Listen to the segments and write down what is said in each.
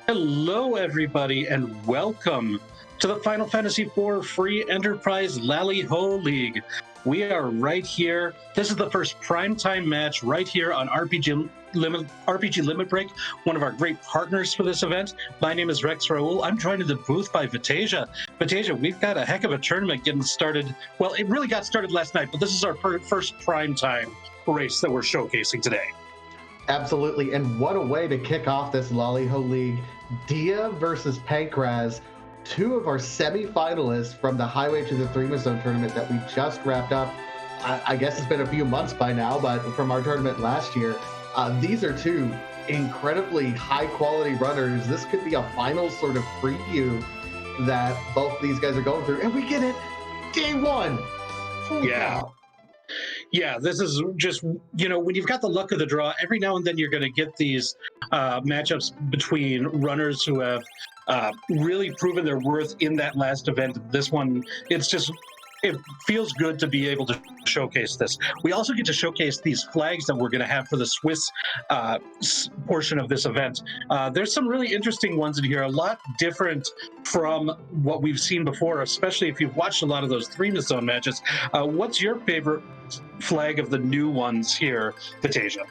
Hello, everybody, and welcome to the Final Fantasy IV Free Enterprise Lali-Ho League. We are right here. This is the first primetime match right here on RPG Limit Break, one of our great partners for this event. My name is Rex Raoul. I'm joined in the booth by Vitasia. Vitasia, we've got a heck of a tournament getting started. Well, it really got started last night, but this is our first primetime race that we're showcasing today. Absolutely, and what a way to kick off this LaliHo League. Dia versus Pankraz, two of our semi-finalists from the Highway to the Three Zone tournament that we just wrapped up. I guess it's been a few months by now, but from our tournament last year. These are two incredibly high-quality runners. This could be a final sort of preview that both these guys are going through, and we get it day one. Holy cow. Yeah, this is just, when you've got the luck of the draw, every now and then you're going to get these matchups between runners who have really proven their worth in that last event. This one, it feels good to be able to showcase this. We also get to showcase these flags that we're going to have for the Swiss portion of this event. There's some really interesting ones in here, a lot different from what we've seen before, especially if you've watched a lot of those Three Zone matches. What's your favorite flag of the new ones here, Vitasia?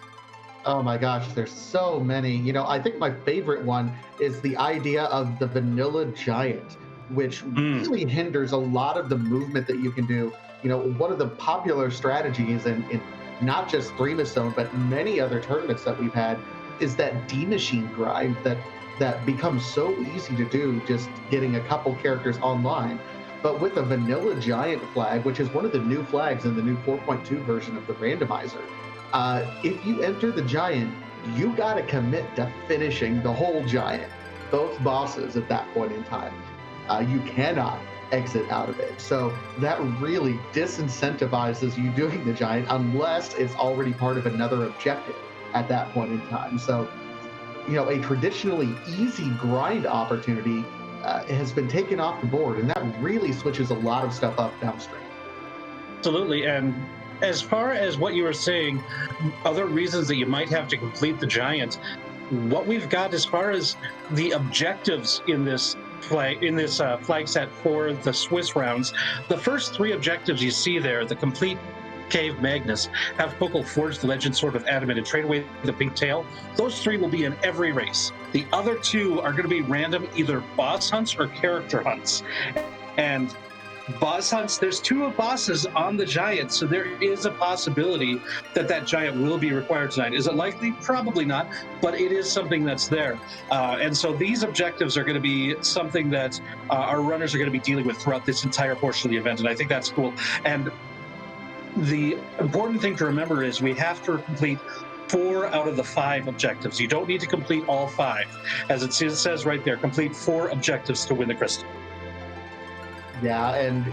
Oh my gosh, there's so many. I think my favorite one is the idea of the vanilla giant, which really hinders a lot of the movement that you can do. One of the popular strategies in not just Three Zone, but many other tournaments that we've had is that D-Machine grind that becomes so easy to do just getting a couple characters online. But with a vanilla giant flag, which is one of the new flags in the new 4.2 version of the randomizer, if you enter the giant, you got to commit to finishing the whole giant, both bosses at that point in time. You cannot exit out of it. So that really disincentivizes you doing the giant unless it's already part of another objective at that point in time. So, a traditionally easy grind opportunity has been taken off the board, and that really switches a lot of stuff up downstream. Absolutely. And as far as what you were saying, other reasons that you might have to complete the giant, what we've got as far as the objectives in this flag set for the Swiss rounds, the first three objectives you see there, the complete Cave Magnus, have Pokel forge the legend sword with adamant, and trade away the pink tail. Those three will be in every race. The other two are going to be random, either boss hunts or character hunts. And boss hunts, there's two bosses on the giant, so there is a possibility that giant will be required tonight. Is it likely? Probably not, but it is something that's there. And so these objectives are going to be something that our runners are going to be dealing with throughout this entire portion of the event, and I think that's cool. And the important thing to remember is we have to complete 4 out of the 5 objectives. You don't need to complete all 5. As it says right there, complete 4 objectives to win the crystal. Yeah, and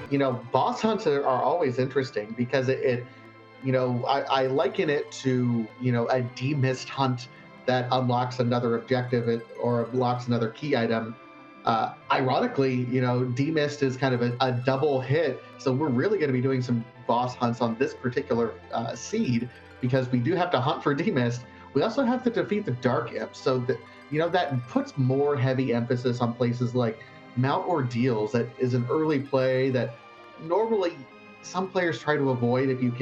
boss hunts are always interesting because I liken it to a demist hunt that unlocks another objective or unlocks another key item. Ironically, demist is kind of a double hit, so we're really going to be doing some boss hunts on this particular seed because we do have to hunt for demist. We also have to defeat the dark imp, so that puts more heavy emphasis on places like Mount Ordeals. That is an early play that normally some players try to avoid if you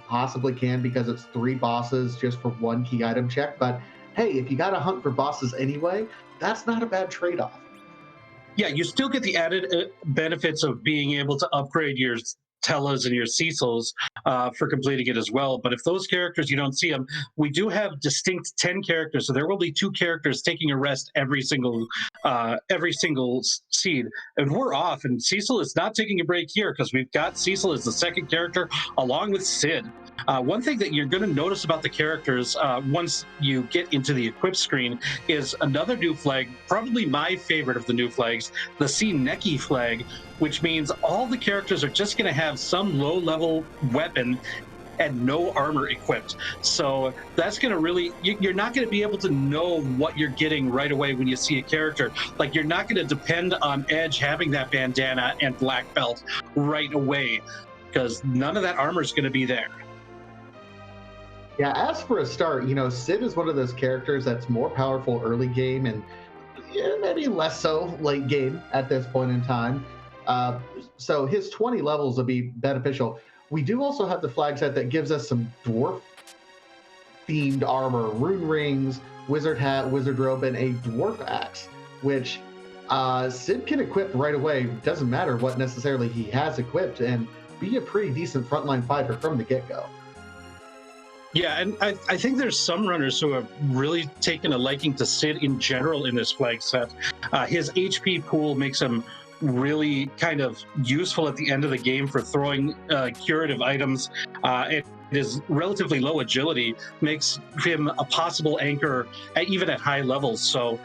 possibly can, because it's 3 bosses just for 1 key item check. But hey, if you got to hunt for bosses anyway, that's not a bad trade-off. Yeah, you still get the added benefits of being able to upgrade your Tellas and your Cecils for completing it as well. But if those characters, you don't see them, we do have distinct 10 characters. So there will be 2 characters taking a rest every single seed. And we're off. And Cecil is not taking a break here because we've got Cecil as the second character along with Sid. One thing that you're going to notice about the characters once you get into the equip screen is another new flag, probably my favorite of the new flags, the C Neki flag, which means all the characters are just going to have some low-level weapon and no armor equipped. So that's going to really, you're not going to be able to know what you're getting right away when you see a character. Like, you're not going to depend on Edge having that bandana and black belt right away because none of that armor is going to be there. Yeah, as for a start, Sid is one of those characters that's more powerful early game, and yeah, maybe less so late game at this point in time. Uh, so his 20 levels will be beneficial. We do also have the flag set that gives us some dwarf themed armor, rune rings, wizard hat, wizard robe, and a dwarf axe, which Sid can equip right away. Doesn't matter what necessarily he has equipped, and be a pretty decent frontline fighter from the get-go. Yeah, and I think there's some runners who have really taken a liking to Sid in general in this flag set. His HP pool makes him really kind of useful at the end of the game for throwing curative items. His relatively low agility makes him a possible anchor even at high levels. So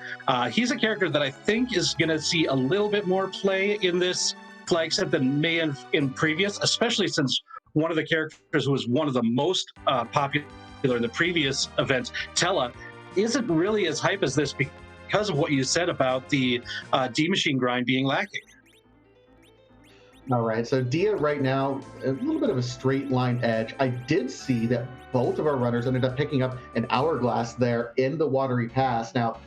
he's a character that I think is going to see a little bit more play in this flag set than may have in previous, especially since one of the characters who was one of the most popular in the previous event, Tella, isn't really as hype as this because of what you said about the D machine grind being lacking. All right, so Dia right now, a little bit of a straight line edge. I did see that both of our runners ended up picking up an hourglass there in the Watery Pass. Now,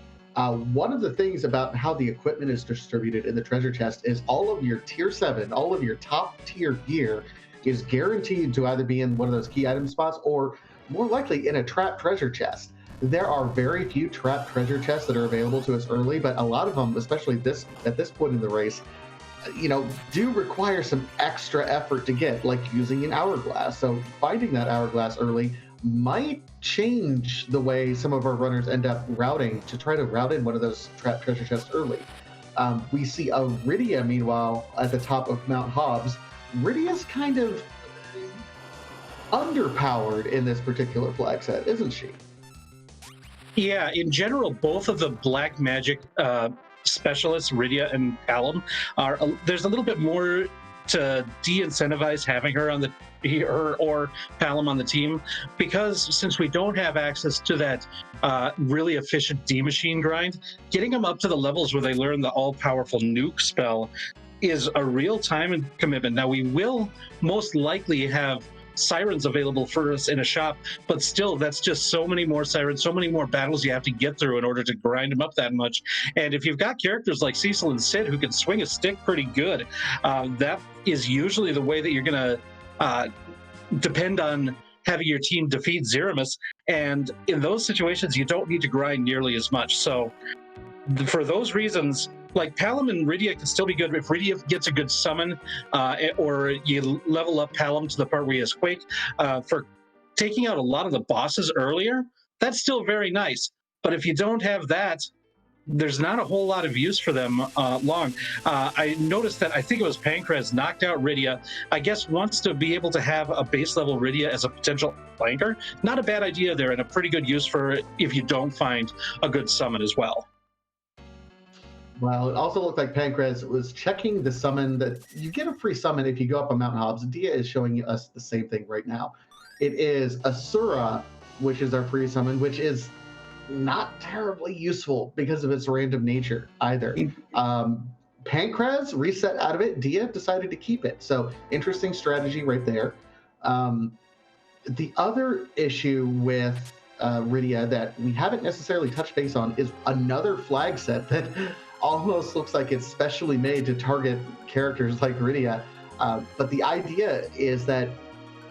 one of the things about how the equipment is distributed in the treasure chest is all of your tier 7, all of your top tier gear is guaranteed to either be in one of those key item spots or more likely in a trapped treasure chest. There are very few trapped treasure chests that are available to us early, but a lot of them, especially at this point in the race, do require some extra effort to get, like using an hourglass. So finding that hourglass early might change the way some of our runners end up routing to try to route in one of those trapped treasure chests early. We see Rydia, meanwhile, at the top of Mount Hobbs. Rydia's kind of underpowered in this particular flag set, isn't she? Yeah, in general, both of the black magic specialists, Rydia and Palom, there's a little bit more to de-incentivize having her or Palom on the team, because since we don't have access to that really efficient D machine grind, getting them up to the levels where they learn the all-powerful nuke spell is a real time commitment. Now, we will most likely have sirens available for us in a shop, but still, that's just so many more sirens, so many more battles you have to get through in order to grind them up that much. And if you've got characters like Cecil and Sid who can swing a stick pretty good, that is usually the way that you're going to depend on having your team defeat Zeramus. And in those situations, you don't need to grind nearly as much. So for those reasons, like Palom and Rydia can still be good if Rydia gets a good summon, or you level up Palom to the part where he has Quake. For taking out a lot of the bosses earlier, that's still very nice. But if you don't have that, there's not a whole lot of use for them long. I noticed that I think it was Pankraz knocked out Rydia. I guess wants to be able to have a base level Rydia as a potential flanker. Not a bad idea there, and a pretty good use for it if you don't find a good summon as well. Well, it also looked like Pankraz was checking the summon that you get a free summon if you go up on Mount Hobbs. Dia is showing us the same thing right now. It is Asura, which is our free summon, which is not terribly useful because of its random nature either. Pankraz reset out of it. Dia decided to keep it. So interesting strategy right there. The other issue with Rydia that we haven't necessarily touched base on is another flag set that almost looks like it's specially made to target characters like Rydia. But the idea is that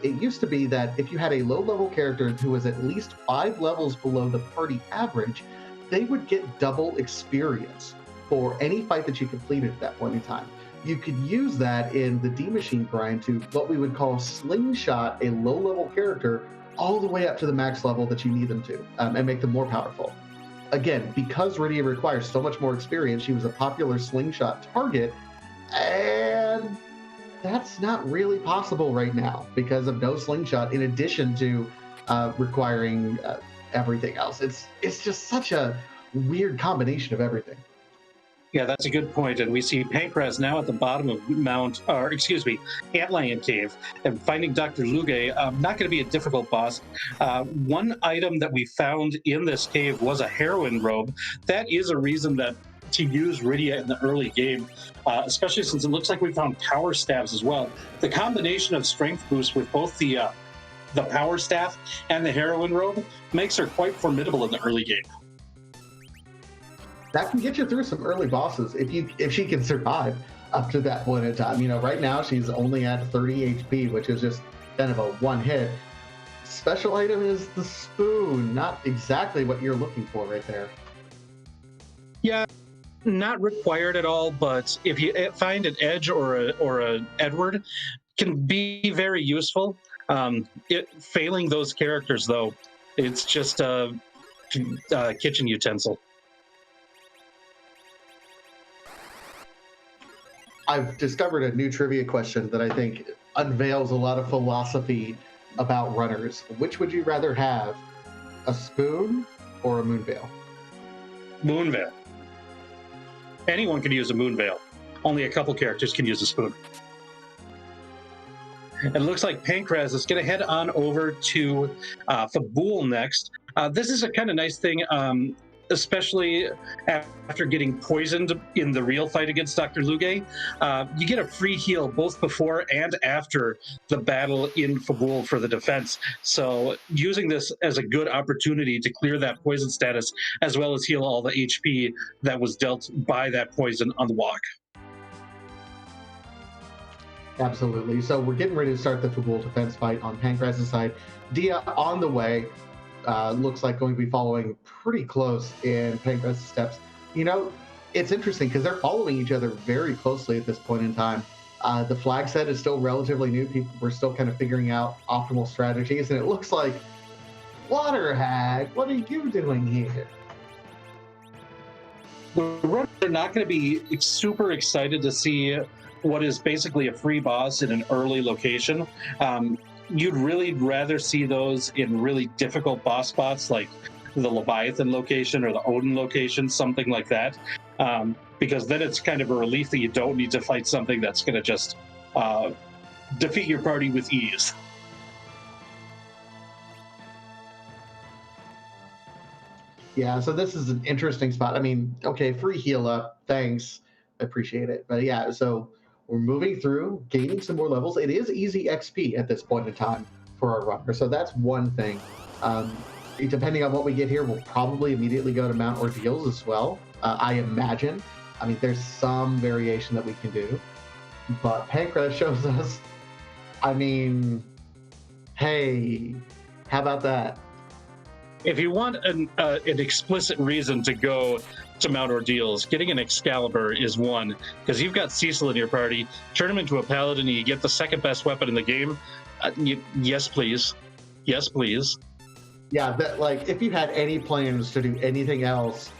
it used to be that if you had a low-level character who was at least 5 levels below the party average, they would get double experience for any fight that you completed at that point in time. You could use that in the D-Machine grind to what we would call slingshot a low-level character all the way up to the max level that you need them to, and make them more powerful. Again, because Rydia requires so much more experience, she was a popular slingshot target, and that's not really possible right now because of no slingshot, in addition to requiring everything else. It's just such a weird combination of everything. Yeah, that's a good point. And we see Pankraz now at the bottom of Antlion Cave, and finding Dr. Luge, not going to be a difficult boss. One item that we found in this cave was a heroine robe. That is a reason to use Rydia in the early game, especially since it looks like we found power staves as well. The combination of strength boost with both the power staff and the heroine robe makes her quite formidable in the early game. that can get you through some early bosses if she can survive up to that point in time. Right now she's only at 30 HP, which is just kind of a one hit. Special item is the spoon, not exactly what you're looking for right there. Yeah, not required at all, but if you find an Edge or a Edward, can be very useful. Failing those characters, though, it's just a kitchen utensil. I've discovered a new trivia question that I think unveils a lot of philosophy about runners. Which would you rather have, a spoon or a moon veil? Moon veil. Anyone can use a moon veil. Only a couple characters can use a spoon. It looks like Pankraz is going to head on over to Fabul next. This is a kind of nice thing, especially after getting poisoned in the real fight against Dr. Luge. You get a free heal both before and after the battle in Fabul for the defense. So using this as a good opportunity to clear that poison status, as well as heal all the HP that was dealt by that poison on the walk. Absolutely. So we're getting ready to start the Fabul defense fight on Pankraz's side. Dia on the way, looks like going to be following pretty close in Pankraz's steps. It's interesting because they're following each other very closely at this point in time. The flag set is still relatively new. We're still kind of figuring out optimal strategies, and it looks like, Water Hag, what are you doing here? The runners are not going to be super excited to see what is basically a free boss in an early location. You'd really rather see those in really difficult boss spots like the Leviathan location or the Odin location, something like that, because then it's kind of a relief that you don't need to fight something that's going to just defeat your party with ease. Yeah, so this is an interesting spot. I mean, okay, free heal up, thanks, I appreciate it. But yeah, so we're moving through, gaining some more levels. It is easy XP at this point in time for our runner, so that's one thing. Depending on what we get here, we'll probably immediately go to Mount Ordeals as well, I imagine. I mean, there's some variation that we can do, but Pankraz shows us, I mean, hey, how about that? If you want an explicit reason to go to Mount Ordeals, getting an Excalibur is one, because you've got Cecil in your party. Turn him into a paladin, and you get the second best weapon in the game. Yes, please. Yes, please. Yeah, if you had any plans to do anything else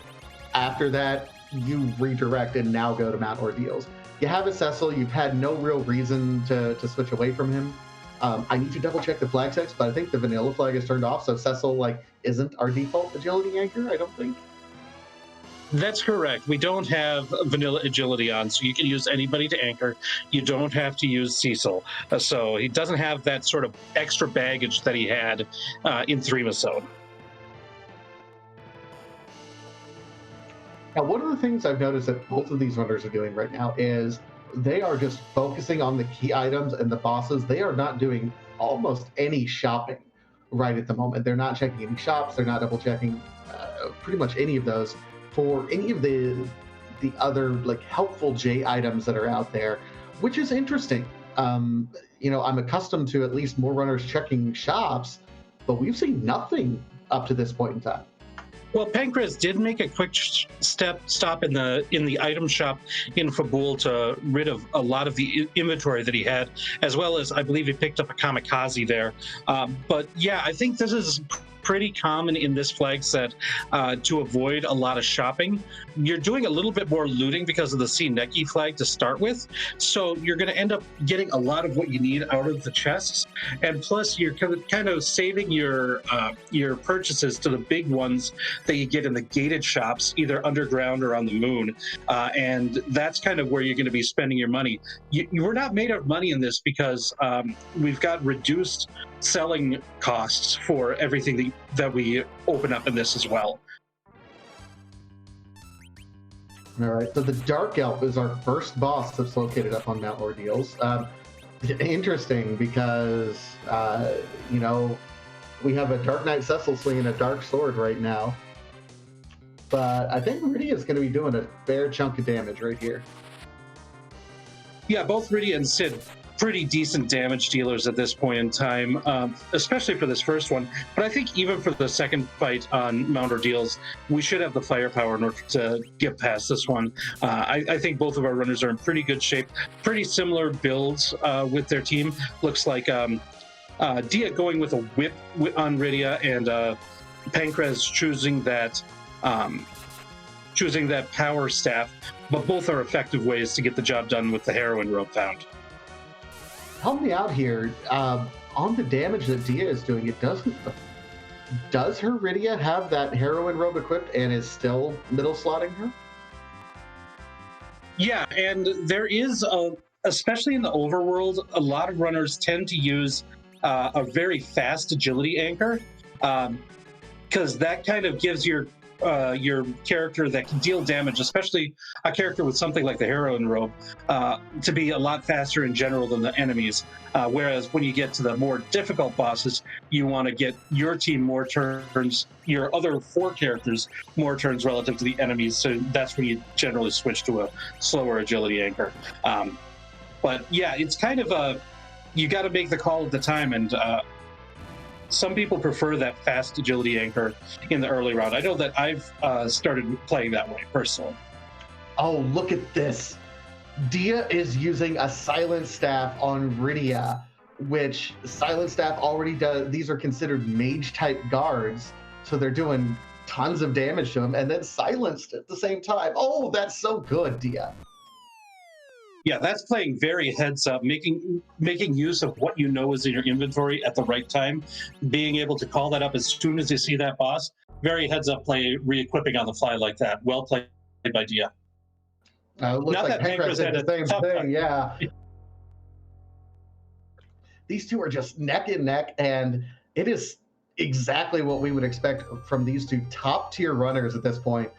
after that, you redirect and now go to Mount Ordeals. You have a Cecil. You've had no real reason to switch away from him. I need to double check the flag text, but I think the vanilla flag is turned off, so Cecil isn't our default agility anchor, I don't think. That's correct. We don't have vanilla agility on, so you can use anybody to anchor. You don't have to use Cecil. So he doesn't have that sort of extra baggage that he had in Threemasode. Now, one of the things I've noticed that both of these runners are doing right now is they are just focusing on the key items and the bosses. They are not doing almost any shopping right at the moment. They're not checking any shops. They're not double checking pretty much any of those for any of the other helpful J items that are out there, which is interesting. I'm accustomed to at least more runners checking shops, but we've seen nothing up to this point in time. Well, Pankraz did make a quick stop in the item shop in Fabul to rid of a lot of the inventory that he had, as well as I believe he picked up a kamikaze there. But yeah, I think this is pretty common in this flag set to avoid a lot of shopping. You're doing a little bit more looting because of the Sineki flag to start with, so you're going to end up getting a lot of what you need out of the chests, and plus you're kind of saving your purchases to the big ones that you get in the gated shops, either underground or on the moon, and that's kind of where you're going to be spending your money. We're not made of money in this because we've got reduced selling costs for everything that we open up in this as well. All right, so the Dark Elf is our first boss that's located up on Mount Ordeals. Interesting because, we have a Dark Knight Cecil swinging a dark sword right now. but I think Rydia is going to be doing a fair chunk of damage right here. Yeah, both Rydia and Sid, pretty decent damage dealers at this point in time, especially for this first one. But I think even for the second fight on Mount Ordeals, we should have the firepower in order to get past this one. I think both of our runners are in pretty good shape. Pretty similar builds with their team. Looks like Dia going with a whip on Rydia, and Pankraz choosing that power staff. But both are effective ways to get the job done with the heroin rope found. Help me out here. On the damage that Dia is doing, does her Rydia have that heroin robe equipped and is still middle slotting her? Yeah, and there is, especially in the overworld, a lot of runners tend to use a very fast agility anchor, because that kind of gives your character that can deal damage, especially a character with something like the heroin robe, to be a lot faster in general than the enemies. Whereas when you get to the more difficult bosses, you want to get your team more turns, your other 4 characters more turns relative to the enemies. So that's when you generally switch to a slower agility anchor. But yeah, it's kind of you got to make the call at the time, and some people prefer that fast agility anchor in the early round. I know that I've started playing that way personally. Oh, look at this. Dia is using a Silent Staff on Rydia, which Silent Staff already does. These are considered mage-type guards, so they're doing tons of damage to them, and then silenced at the same time. Oh, that's so good, Dia. Yeah, that's playing very heads up, making use of what you know is in your inventory at the right time, being able to call that up as soon as you see that boss. Very heads up play, re-equipping on the fly like that. Well played by Dia. It looks like Pankraz did the same thing, yeah. These two are just neck and neck, and it is exactly what we would expect from these two top-tier runners at this point.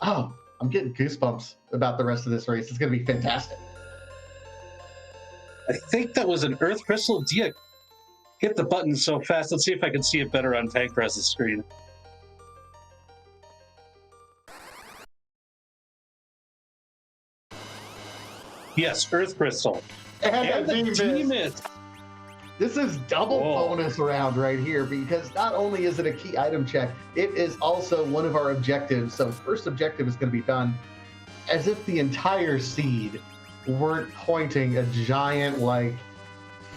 Oh, I'm getting goosebumps about the rest of this race. It's going to be fantastic. I think that was an Earth Crystal. Dia hit the button so fast. Let's see if I can see it better on Pankraz's screen. Yes, Earth Crystal. And the D-Miss. This is double bonus round right here, because not only is it a key item check, it is also one of our objectives. So first objective is going to be done as if the entire seed weren't pointing a giant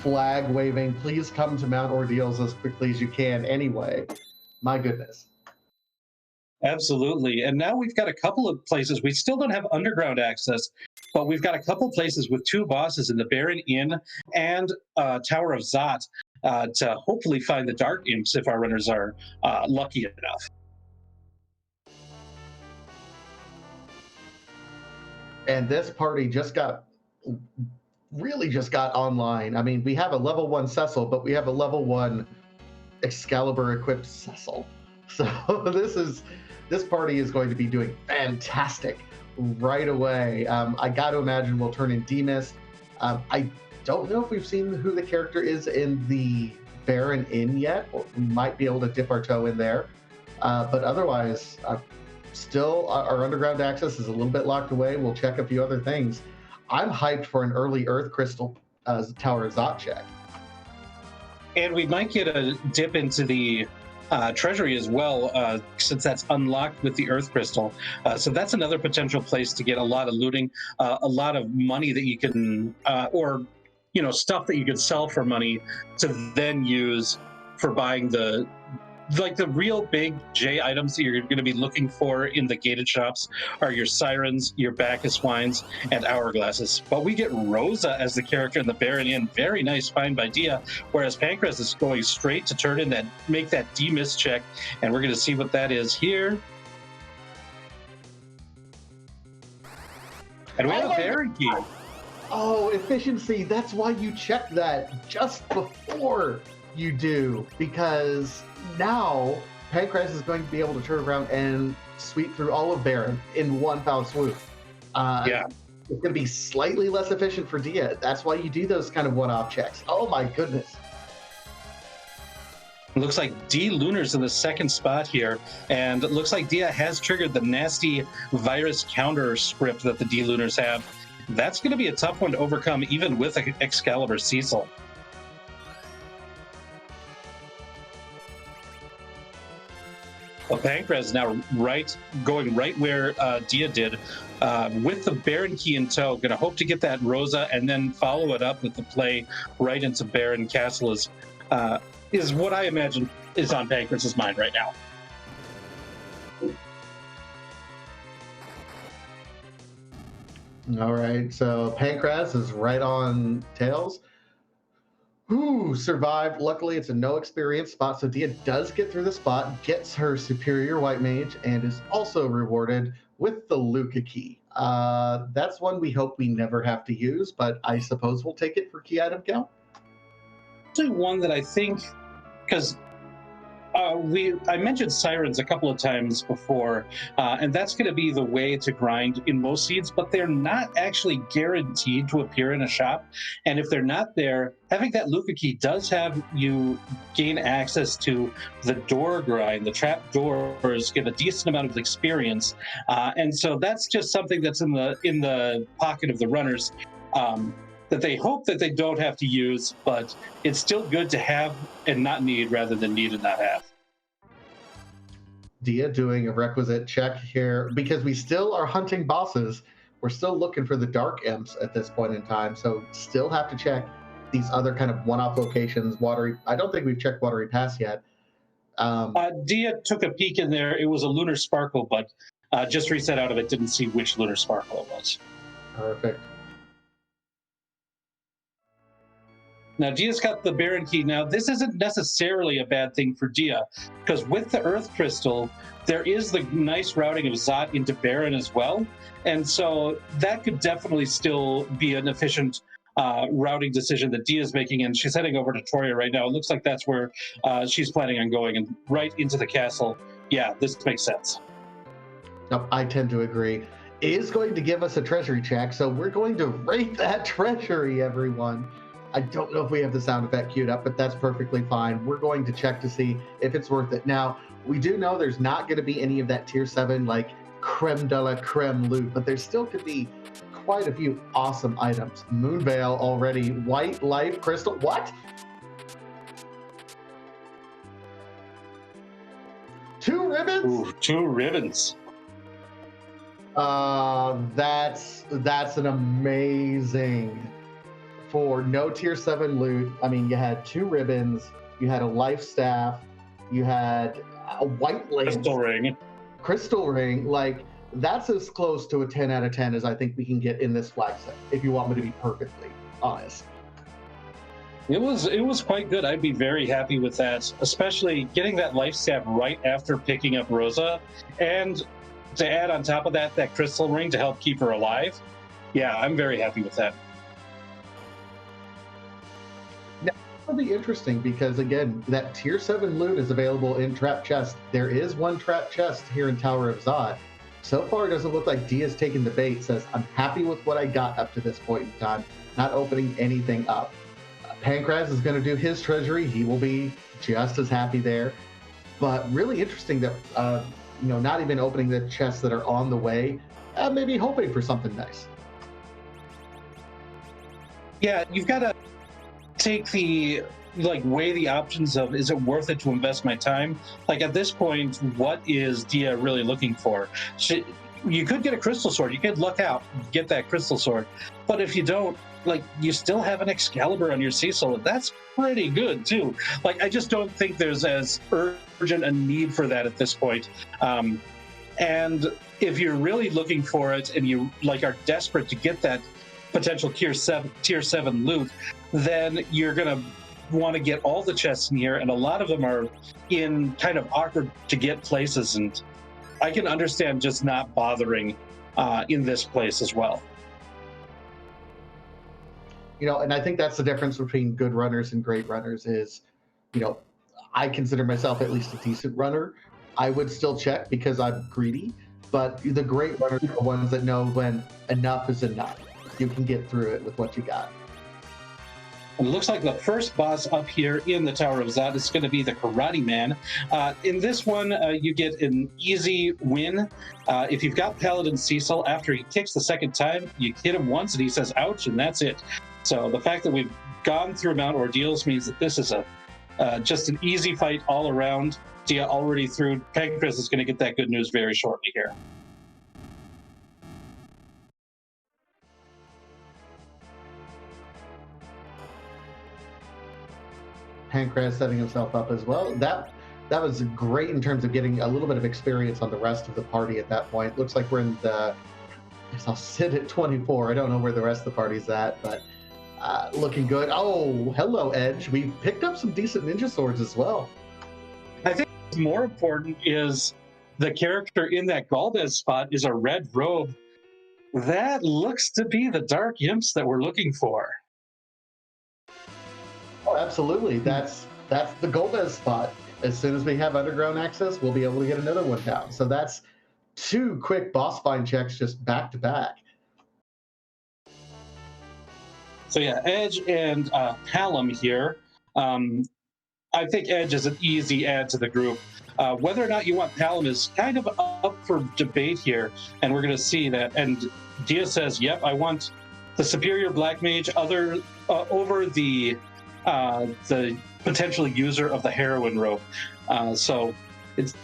flag waving, please come to Mount Ordeals as quickly as you can anyway. My goodness. Absolutely. And now we've got a couple of places. We still don't have underground access, but we've got a couple places with 2 bosses in the Baron Inn and Tower of Zot to hopefully find the Dark Imps if our runners are lucky enough. And this party just got online. I mean, we have a level 1 Cecil, but we have a level 1 Excalibur equipped Cecil. So this party is going to be doing fantastic right away. I got to imagine we'll turn in D-Mist. I don't know if we've seen who the character is in the Baron Inn yet. Or we might be able to dip our toe in there. But otherwise, still our underground access is a little bit locked away. We'll check a few other things. I'm hyped for an early Earth Crystal Tower of Zot check. And we might get a dip into the treasury as well, since that's unlocked with the Earth Crystal. So that's another potential place to get a lot of looting, a lot of money that you can, or stuff that you could sell for money to then use for buying the real big J items that you're going to be looking for in the gated shops are your sirens, your Bacchus wines, and hourglasses. But we get Rosa as the character in the Baron Inn. Very nice find by Dia, whereas Pankraz is going straight to turn in make that D-Miss check, and we're going to see what that is here. And we have a Baron key. Oh, efficiency. That's why you check that just before you do, because now Pankraz is going to be able to turn around and sweep through all of Baron in one foul swoop. Yeah. It's going to be slightly less efficient for Dia. That's why you do those kind of one-off checks. Oh my goodness. Looks like D Lunar's in the second spot here, and it looks like Dia has triggered the nasty virus counter script that the D Lunars have. That's going to be a tough one to overcome, even with Excalibur Cecil. Well, Pankraz now going right where Dia did, with the Baron key in tow. Going to hope to get that Rosa and then follow it up with the play right into Baron Castle is what I imagine is on Pankraz's mind right now. All right, so Pankraz is right on tails. Who survived? Luckily, it's a no experience spot, so Dia does get through the spot, gets her superior white mage, and is also rewarded with the Luca key. That's one we hope we never have to use, but I suppose we'll take it for key item count. Actually, one that I think, because I mentioned sirens a couple of times before, and that's going to be the way to grind in most seeds, but they're not actually guaranteed to appear in a shop. And if they're not there, having that Luca key does have you gain access to the door grind. The trap doors give a decent amount of experience, and so that's just something that's in the pocket of the runners. That they hope that they don't have to use, but it's still good to have and not need rather than need and not have. Dia doing a requisite check here because we still are hunting bosses. We're still looking for the dark imps at this point in time, so still have to check these other kind of one-off locations. I don't think we've checked Watery Pass yet. Dia took a peek in there. It was a Lunar Sparkle, but just reset out of it, didn't see which Lunar Sparkle it was. Perfect. Now, Dia's got the Baron key. Now, this isn't necessarily a bad thing for Dia, because with the Earth Crystal, there is the nice routing of Zot into Baron as well. And so that could definitely still be an efficient routing decision that Dia's making. And she's heading over to Toria right now. It looks like that's where she's planning on going, and right into the castle. Yeah, this makes sense. Nope, I tend to agree. It is going to give us a treasury check, so we're going to rate that treasury, everyone. I don't know if we have the sound effect queued up, but that's perfectly fine. We're going to check to see if it's worth it. Now, we do know there's not going to be any of that tier 7, like, creme de la creme loot, but there still could be quite a few awesome items. Moonveil already. White Life Crystal. What? 2 ribbons? Ooh, 2 ribbons. That's an amazing... For no tier 7 loot. I mean, you had 2 ribbons, you had a life staff, you had a white lance, crystal ring. Like, that's as close to a 10 out of 10 as I think we can get in this flag set, if you want me to be perfectly honest. It was quite good. I'd be very happy with that, especially getting that life staff right after picking up Rosa, and to add on top of that crystal ring to help keep her alive. Yeah, I'm very happy with that. It'll be interesting because, again, that tier 7 loot is available in trap chest. There is one trap chest here in Tower of Zod. So far, it doesn't look like Dia's taking the bait. Says, I'm happy with what I got up to this point in time, not opening anything up. Pankraz is going to do his treasury. He will be just as happy there. But really interesting that, not even opening the chests that are on the way, maybe hoping for something nice. Yeah, you've got to take weigh the options of, is it worth it to invest my time? Like, at this point, what is Dia really looking for? You could get a crystal sword. You could luck out, get that crystal sword. But if you don't, you still have an Excalibur on your Cecil. That's pretty good, too. I just don't think there's as urgent a need for that at this point. And if you're really looking for it and you are desperate to get that potential tier 7 loot, then you're going to want to get all the chests in here, and a lot of them are in kind of awkward to get places, and I can understand just not bothering in this place as well. And I think that's the difference between good runners and great runners is, I consider myself at least a decent runner. I would still check because I'm greedy, but the great runners are the ones that know when enough is enough. You can get through it with what you got. And it looks like the first boss up here in the Tower of Zod is going to be the Karate Man. In this one, you get an easy win. If you've got Paladin Cecil, after he kicks the second time, you hit him once and he says, ouch, and that's it. So the fact that we've gone through Mount Ordeals means that this is just an easy fight all around. Dia already through. xPankraz is going to get that good news very shortly here. xPankraz setting himself up as well. That was great in terms of getting a little bit of experience on the rest of the party at that point. Looks like we're in the. I'll sit at 24. I don't know where the rest of the party's at, but looking good. Oh, hello, Edge. We picked up some decent ninja swords as well. I think what's more important is the character in that Galvez spot is a red robe. That looks to be the Dark Imps that we're looking for. Oh, absolutely. That's the Golbez spot. As soon as we have underground access, we'll be able to get another one down. So that's 2 quick boss find checks just back to back. So yeah, Edge and Hallam here. I think Edge is an easy add to the group. Whether or not you want Hallam is kind of up for debate here, and we're going to see that. And Dia says, yep, I want the superior Black Mage over the potential user of the heroin rope. So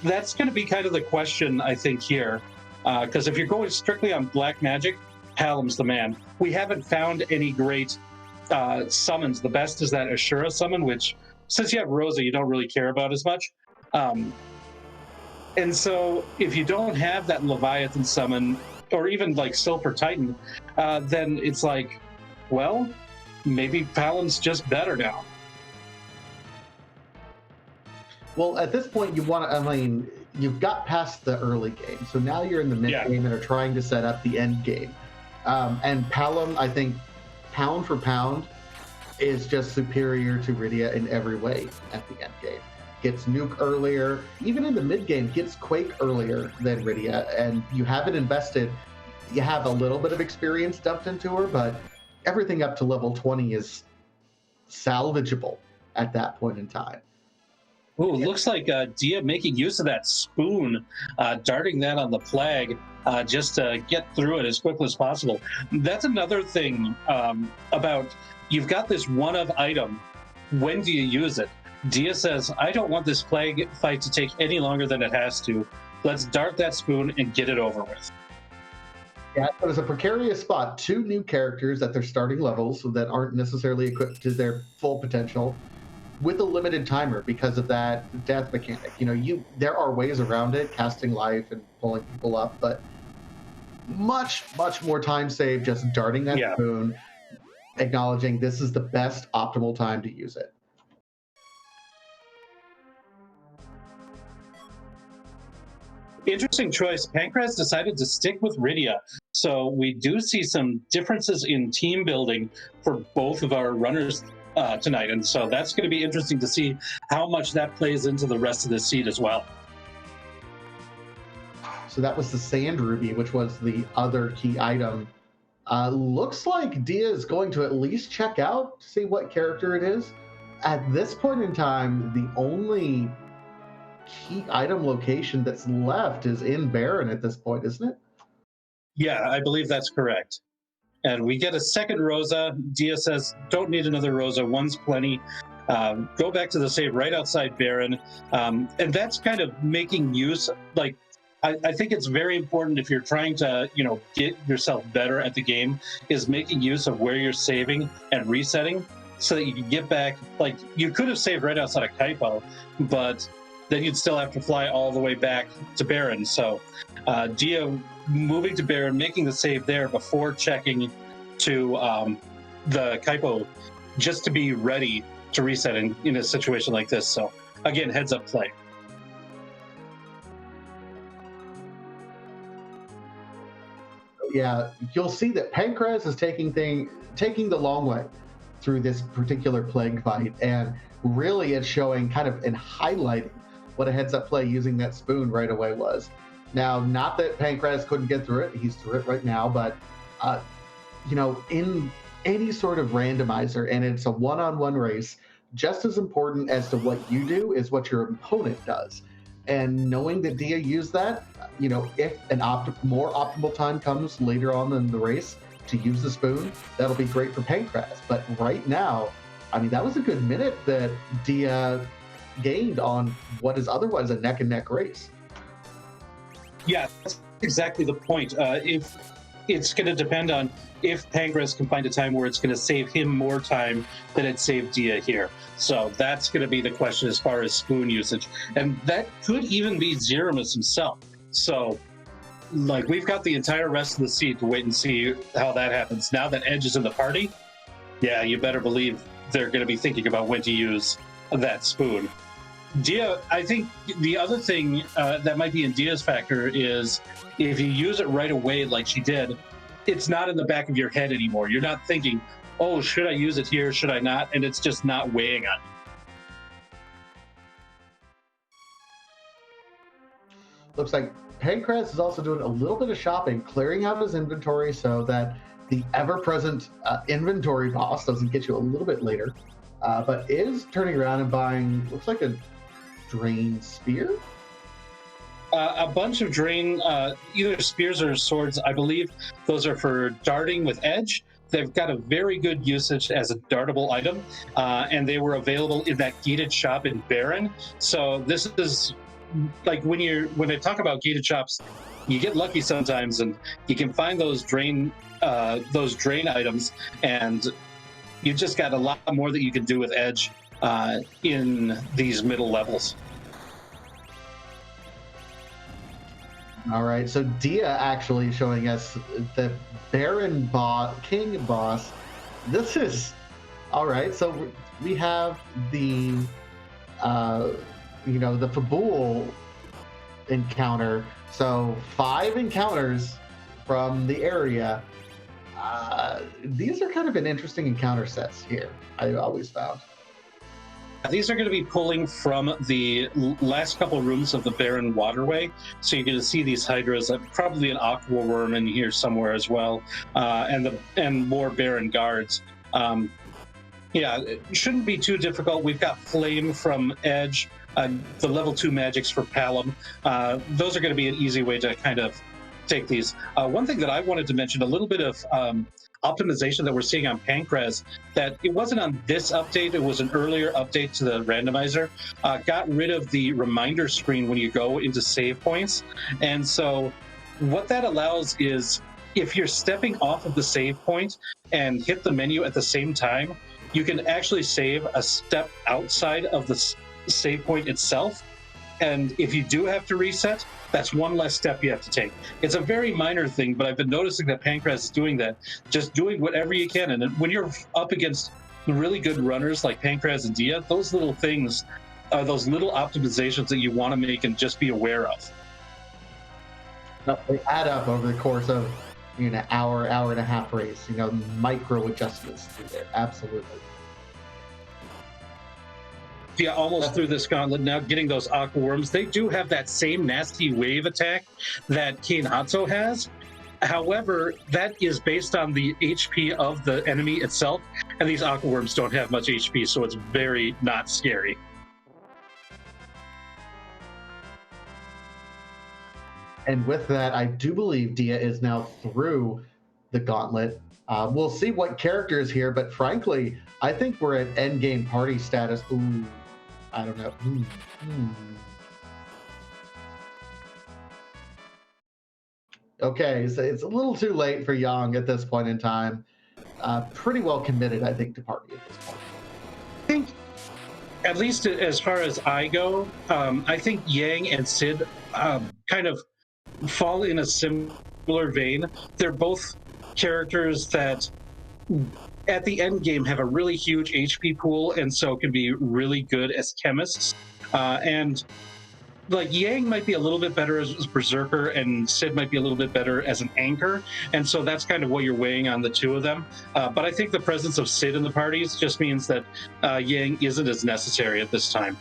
that's going to be kind of the question, I think, here. Because if you're going strictly on black magic, Hallam's the man. We haven't found any great summons. The best is that Ashura summon, which, since you have Rosa, you don't really care about as much. And so if you don't have that Leviathan summon, or even like Silver Titan, then it's like, well, maybe Hallam's just better now. Well, at this point, you've got past the early game. So now you're in the mid game and are trying to set up the end game. And Hallam, I think, pound for pound, is just superior to Rydia in every way at the end game. Gets Nuke earlier, even in the mid game, gets Quake earlier than Rydia. And you haven't invested, you have a little bit of experience dumped into her, but everything up to level 20 is salvageable at that point in time. Ooh, looks like Dia making use of that spoon, darting that on the Plague just to get through it as quickly as possible. That's another thing about, you've got this one-of item. When do you use it? Dia says, I don't want this Plague fight to take any longer than it has to. Let's dart that spoon and get it over with. Yeah, it was a precarious spot. 2 new characters at their starting levels that aren't necessarily equipped to their full potential, with a limited timer because of that death mechanic. There are ways around it, casting life and pulling people up, but much more time saved just darting that spoon, acknowledging this is the best optimal time to use it. Interesting choice. xPankraz decided to stick with Rydia. So we do see some differences in team building for both of our runners tonight. And so that's going to be interesting to see how much that plays into the rest of the seed as well. So that was the Sand Ruby, which was the other key item. Looks like Dia is going to at least check out, see what character it is. At this point in time, the only key item location that's left is in Baron at this point, isn't it? Yeah, I believe that's correct. And we get a second Rosa. Dia says, don't need another Rosa. One's plenty. Go back to the save right outside Baron. And that's kind of making use, like, I think it's very important if you're trying to, get yourself better at the game, is making use of where you're saving and resetting so that you can get back. Like, you could have saved right outside of Kaipo, but then you'd still have to fly all the way back to Baron. So Dia moving to Baron, making the save there before checking to the Kaipo, just to be ready to reset in a situation like this. So again, heads up play. Yeah, you'll see that xPankraz is taking the long way through this particular Plague fight, and really it's showing kind of and highlighting what a heads-up play using that spoon right away was. Now, not that xPankraz couldn't get through it, he's through it right now, but in any sort of randomizer and it's a one-on-one race, just as important as to what you do is what your opponent does. And knowing that Dia used that, if an more optimal time comes later on in the race to use the spoon, that'll be great for Pankraz. But right now, I mean, that was a good minute that Dia gained on what is otherwise a neck and neck race. Yeah, that's exactly the point. If it's going to depend on if Pankraz can find a time where it's going to save him more time than it saved Dia here. So that's going to be the question as far as spoon usage. And that could even be Zeramus himself. So, like, we've got the entire rest of the seed to wait and see how that happens. Now that Edge is in the party, yeah, you better believe they're going to be thinking about when to use that spoon. Dia, I think the other thing that might be in Dia's factor is if you use it right away like she did, it's not in the back of your head anymore. You're not thinking, oh, should I use it here? Should I not? And it's just not weighing on you. Looks like Pankraz is also doing a little bit of shopping, clearing out his inventory so that the ever-present inventory boss doesn't get you a little bit later, but is turning around and buying, looks like a drain spear? A bunch of drain, either spears or swords. I believe those are for darting with edge. They've got a very good usage as a dartable item, and they were available in that gated shop in Baron. So this is like when I talk about gated shops, you get lucky sometimes, and you can find those drain items, and you just got a lot more that you can do with edge in these middle levels. All right, so Dia actually showing us the Baron King boss. This is all right. So we have the the Fabul encounter. So 5 encounters from the area. These are kind of an interesting encounter sets here. I always found. These are going to be pulling from the last couple of rooms of the Baron Waterway. So you're going to see these hydras, probably an aqua worm in here somewhere as well, and more Baron guards. Yeah, it shouldn't be too difficult. We've got Flame from Edge, the level 2 magics for Palom. Those are going to be an easy way to kind of take these. One thing that I wanted to mention, a little bit of optimization that we're seeing on Pankraz, that it wasn't on this update, it was an earlier update to the randomizer, got rid of the reminder screen when you go into save points. And so what that allows is if you're stepping off of the save point and hit the menu at the same time, you can actually save a step outside of the save point itself. And if you do have to reset, that's one less step you have to take. It's a very minor thing, but I've been noticing that Pankraz is doing that, just doing whatever you can. And when you're up against really good runners like Pankraz and Dia, those little things are those little optimizations that you want to make and just be aware of. They add up over the course of hour and a half race. Micro adjustments through there. Absolutely. Yeah, almost through this gauntlet now, getting those aqua worms. They do have that same nasty wave attack that Kiinhatsu has. However, that is based on the HP of the enemy itself, and these aqua worms don't have much HP, so it's very not scary. And with that, I do believe Dia is now through the gauntlet. We'll see what character is here, but frankly, I think we're at endgame party status. Ooh, I don't know. Okay, so it's a little too late for Yang at this point in time. Pretty well committed, I think, to party at this point. I think, at least as far as I go, I think Yang and Sid kind of fall in a similar vein. They're both characters that at the end game have a really huge HP pool and so can be really good as chemists. And like Yang might be a little bit better as Berserker and Sid might be a little bit better as an anchor. And so that's kind of what you're weighing on the two of them. But I think the presence of Sid in the parties just means that Yang isn't as necessary at this time.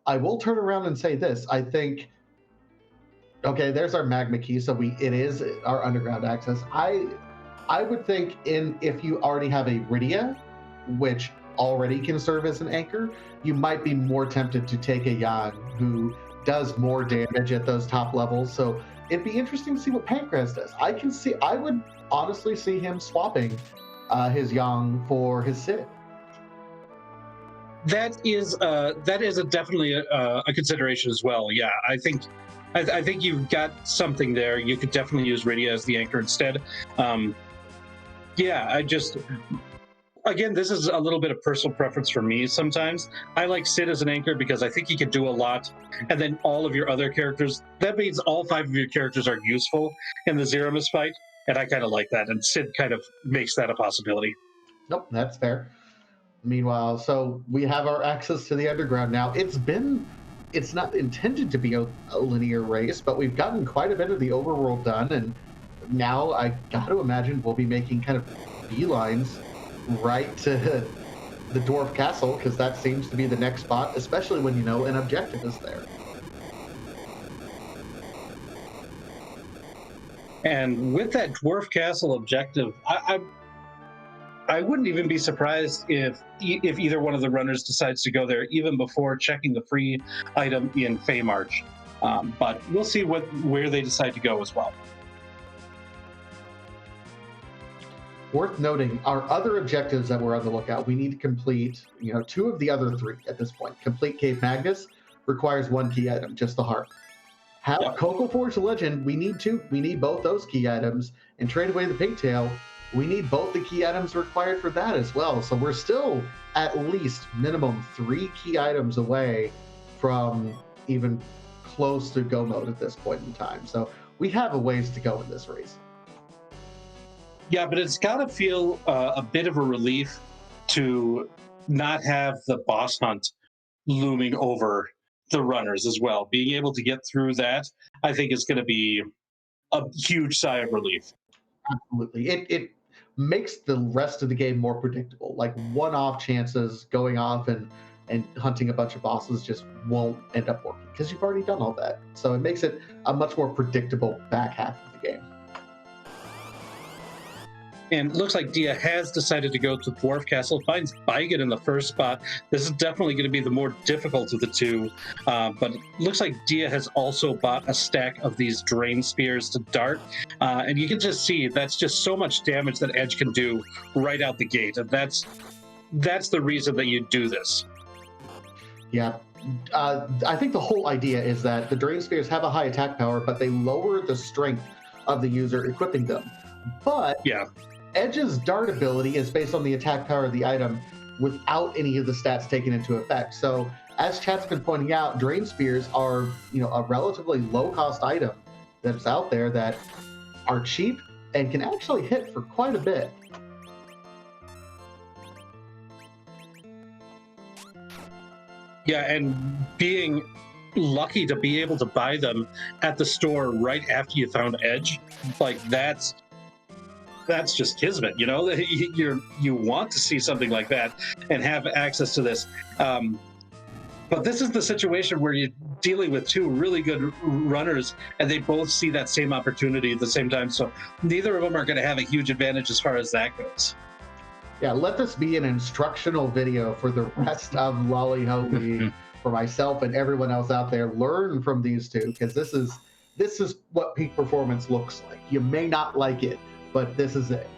I will turn around and say this. I think, okay, there's our magma key. So it is our underground access. I would think if you already have a Rydia, which already can serve as an anchor, you might be more tempted to take a Yang who does more damage at those top levels. So it'd be interesting to see what Pankraz does. I would honestly see him swapping his Yang for his Sid. That is definitely a consideration as well. Yeah, I think you've got something there. You could definitely use Rydia as the anchor instead. Yeah, again, this is a little bit of personal preference for me sometimes. I like Sid as an anchor because I think he can do a lot, and then all of your other characters, that means all 5 of your characters are useful in the Zeramis fight, and I kind of like that, and Sid kind of makes that a possibility. Nope, that's fair. Meanwhile, so we have our access to the underground now. It's not intended to be a linear race, but we've gotten quite a bit of the overworld done, and now I got to imagine we'll be making kind of beelines right to the dwarf castle, because that seems to be the next spot, especially when an objective is there. And with that dwarf castle objective, I wouldn't even be surprised if either one of the runners decides to go there even before checking the free item in Feymarch. But we'll see where they decide to go as well. Worth noting, our other objectives that we're on the lookout, we need to complete, 2 of the other 3 at this point. Complete Cave Magnus requires 1 key item, just the heart. Have Coco Forge Legend, we need 2. We need both those key items. And Trade Away the Pigtail, we need both the key items required for that as well. So we're still at least minimum 3 key items away from even close to go mode at this point in time. So we have a ways to go in this race. Yeah, but it's got to feel a bit of a relief to not have the boss hunt looming over the runners as well. Being able to get through that, I think, is going to be a huge sigh of relief. Absolutely. It makes the rest of the game more predictable. Like one-off chances going off and hunting a bunch of bosses just won't end up working because you've already done all that. So it makes it a much more predictable back half of the game. And it looks like Dia has decided to go to Dwarf Castle, finds Baiget in the first spot. This is definitely going to be the more difficult of the 2. But it looks like Dia has also bought a stack of these Drain Spears to dart. And you can just see that's just so much damage that Edge can do right out the gate. And that's the reason that you do this. Yeah. I think the whole idea is that the Drain Spears have a high attack power, but they lower the strength of the user equipping them. But yeah, Edge's dart ability is based on the attack power of the item without any of the stats taken into effect. So as chat's been pointing out, Drain Spears are, a relatively low-cost item that's out there that are cheap and can actually hit for quite a bit. Yeah, and being lucky to be able to buy them at the store right after you found Edge, like that's just kismet, you want to see something like that and have access to this. But this is the situation where you're dealing with 2 really good runners and they both see that same opportunity at the same time. So neither of them are going to have a huge advantage as far as that goes. Yeah, let this be an instructional video for the rest of Lali-Ho, for myself and everyone else out there. Learn from these 2, because this is what peak performance looks like. You may not like it, but this is it.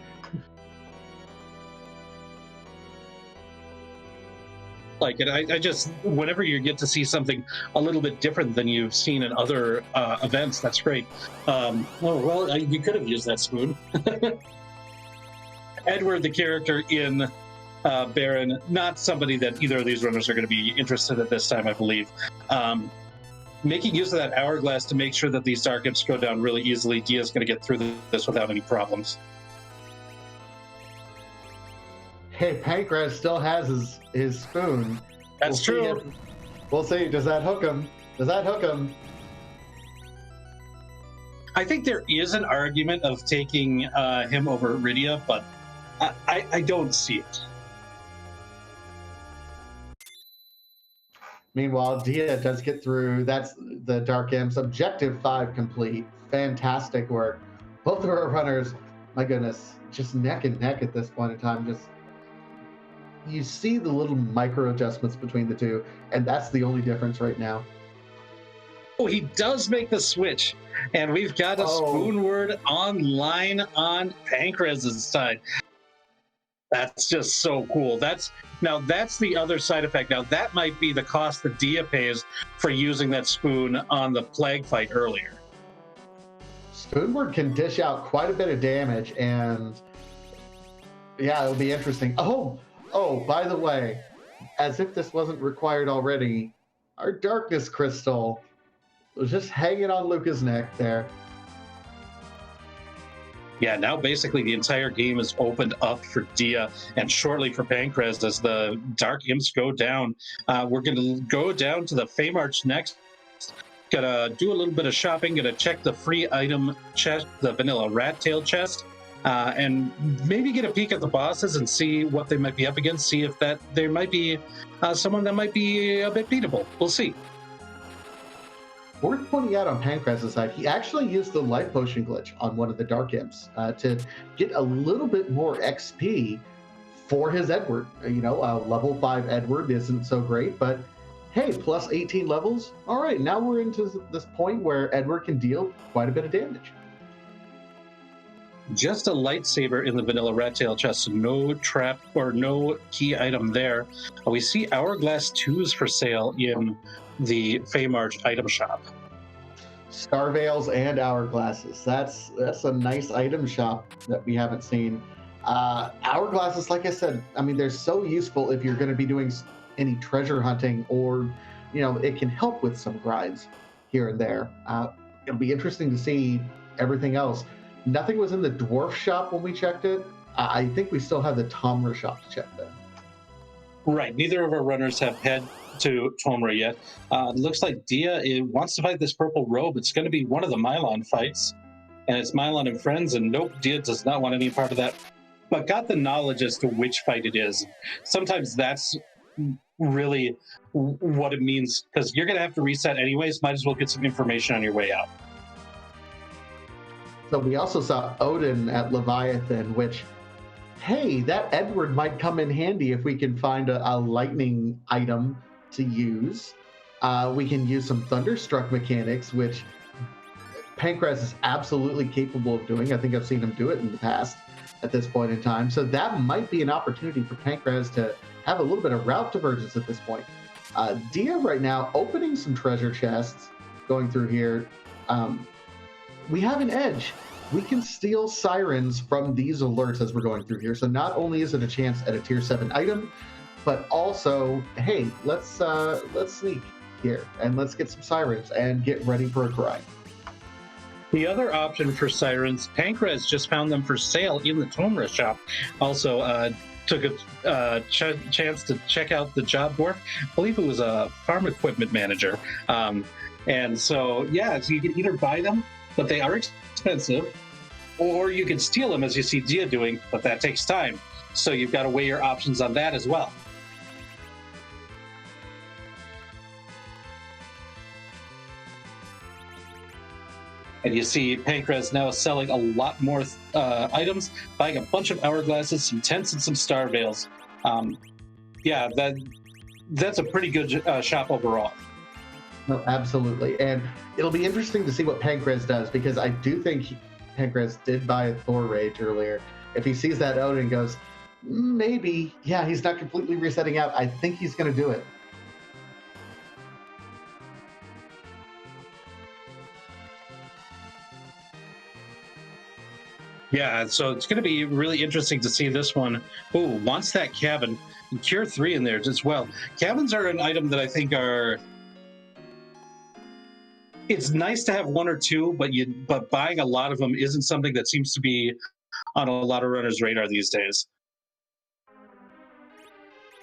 Like it, I just, whenever you get to see something a little bit different than you've seen in other events, that's great. You could have used that spoon. Edward, the character in Baron, not somebody that either of these runners are going to be interested at this time, I believe. Making use of that hourglass to make sure that these dark imps go down really easily. Dia's going to get through this without any problems. Hey, Pankraz still has his spoon. That's true. We'll see. Does that hook him? I think there is an argument of taking him over Rydia, but I don't see it. Meanwhile, Dia does get through. That's the Dark Imps. Objective 5 complete. Fantastic work. Both of our runners, my goodness, just neck and neck at this point in time. Just you see the little micro adjustments between the two, and that's the only difference right now. Oh, he does make the switch, and we've got a spoon word online on Pankraz's side. That's just so cool. That's the other side effect. Now that might be the cost that Dia pays for using that spoon on the plague fight earlier. Spoonward can dish out quite a bit of damage, and yeah, it'll be interesting. Oh, by the way, as if this wasn't required already, our darkness crystal was just hanging on Luca's neck there. Yeah, now basically the entire game is opened up for Dia and shortly for Pankraz as the Dark Imps go down. We're going to go down to the Feymarch next. Gonna do a little bit of shopping, gonna check the free item chest, the vanilla rat tail chest, and maybe get a peek at the bosses and see what they might be up against, see if that there might be someone that might be a bit beatable. We'll see. Worth pointing out on Pankraz's side, he actually used the life potion glitch on one of the Dark Imps to get a little bit more XP for his Edward. Level 5 Edward isn't so great, but hey, plus 18 levels. All right, now we're into this point where Edward can deal quite a bit of damage. Just a lightsaber in the vanilla rat tail chest, so no trap or no key item there. We see Hourglass 2s for sale in the Feymarch item shop. Star Veils and Hourglasses. That's a nice item shop that we haven't seen. Hourglasses, like I said, I mean, they're so useful if you're going to be doing any treasure hunting, or it can help with some grinds here and there. It'll be interesting to see everything else. Nothing was in the dwarf shop when we checked it. I think we still have the Tomra shop to check then. Right, neither of our runners have head to Tomra yet. It looks like Dia wants to fight this purple robe. It's going to be one of the Mylon fights, and it's Mylon and friends, and nope, Dia does not want any part of that, but got the knowledge as to which fight it is. Sometimes that's really what it means, because you're going to have to reset anyways. Might as well get some information on your way out. So we also saw Odin at Leviathan, which, hey, that Edward might come in handy if we can find a lightning item to use. We can use some Thunderstruck mechanics, which Pankraz is absolutely capable of doing. I think I've seen him do it in the past at this point in time. So that might be an opportunity for Pankraz to have a little bit of route divergence at this point. Dia right now opening some treasure chests, going through here. We have an edge. We can steal sirens from these alerts as we're going through here. So not only is it a chance at a tier 7 item, but also, hey, let's sneak here and let's get some sirens and get ready for a grind. The other option for sirens, Pankraz just found them for sale in the Tomra shop. Also, took a chance to check out the job dwarf. I believe it was a farm equipment manager. And so, yeah, so you can either buy them, but they are expensive, or you can steal them, as you see Dia doing, but that takes time. So you've got to weigh your options on that as well. And you see Pankraz now selling a lot more items, buying a bunch of hourglasses, some tents, and some star veils. Yeah, that's a pretty good shop overall. No, absolutely. And it'll be interesting to see what Pankraz does, because I do think Pankraz did buy a Thor Rage earlier. If he sees that Odin and goes, maybe, yeah, he's not completely resetting out, I think he's going to do it. Yeah, so it's going to be really interesting to see this one. Oh, wants that cabin. And Cure 3 in there as well. Cabins are an item that I think are... It's nice to have one or two, but buying a lot of them isn't something that seems to be on a lot of runners' radar these days.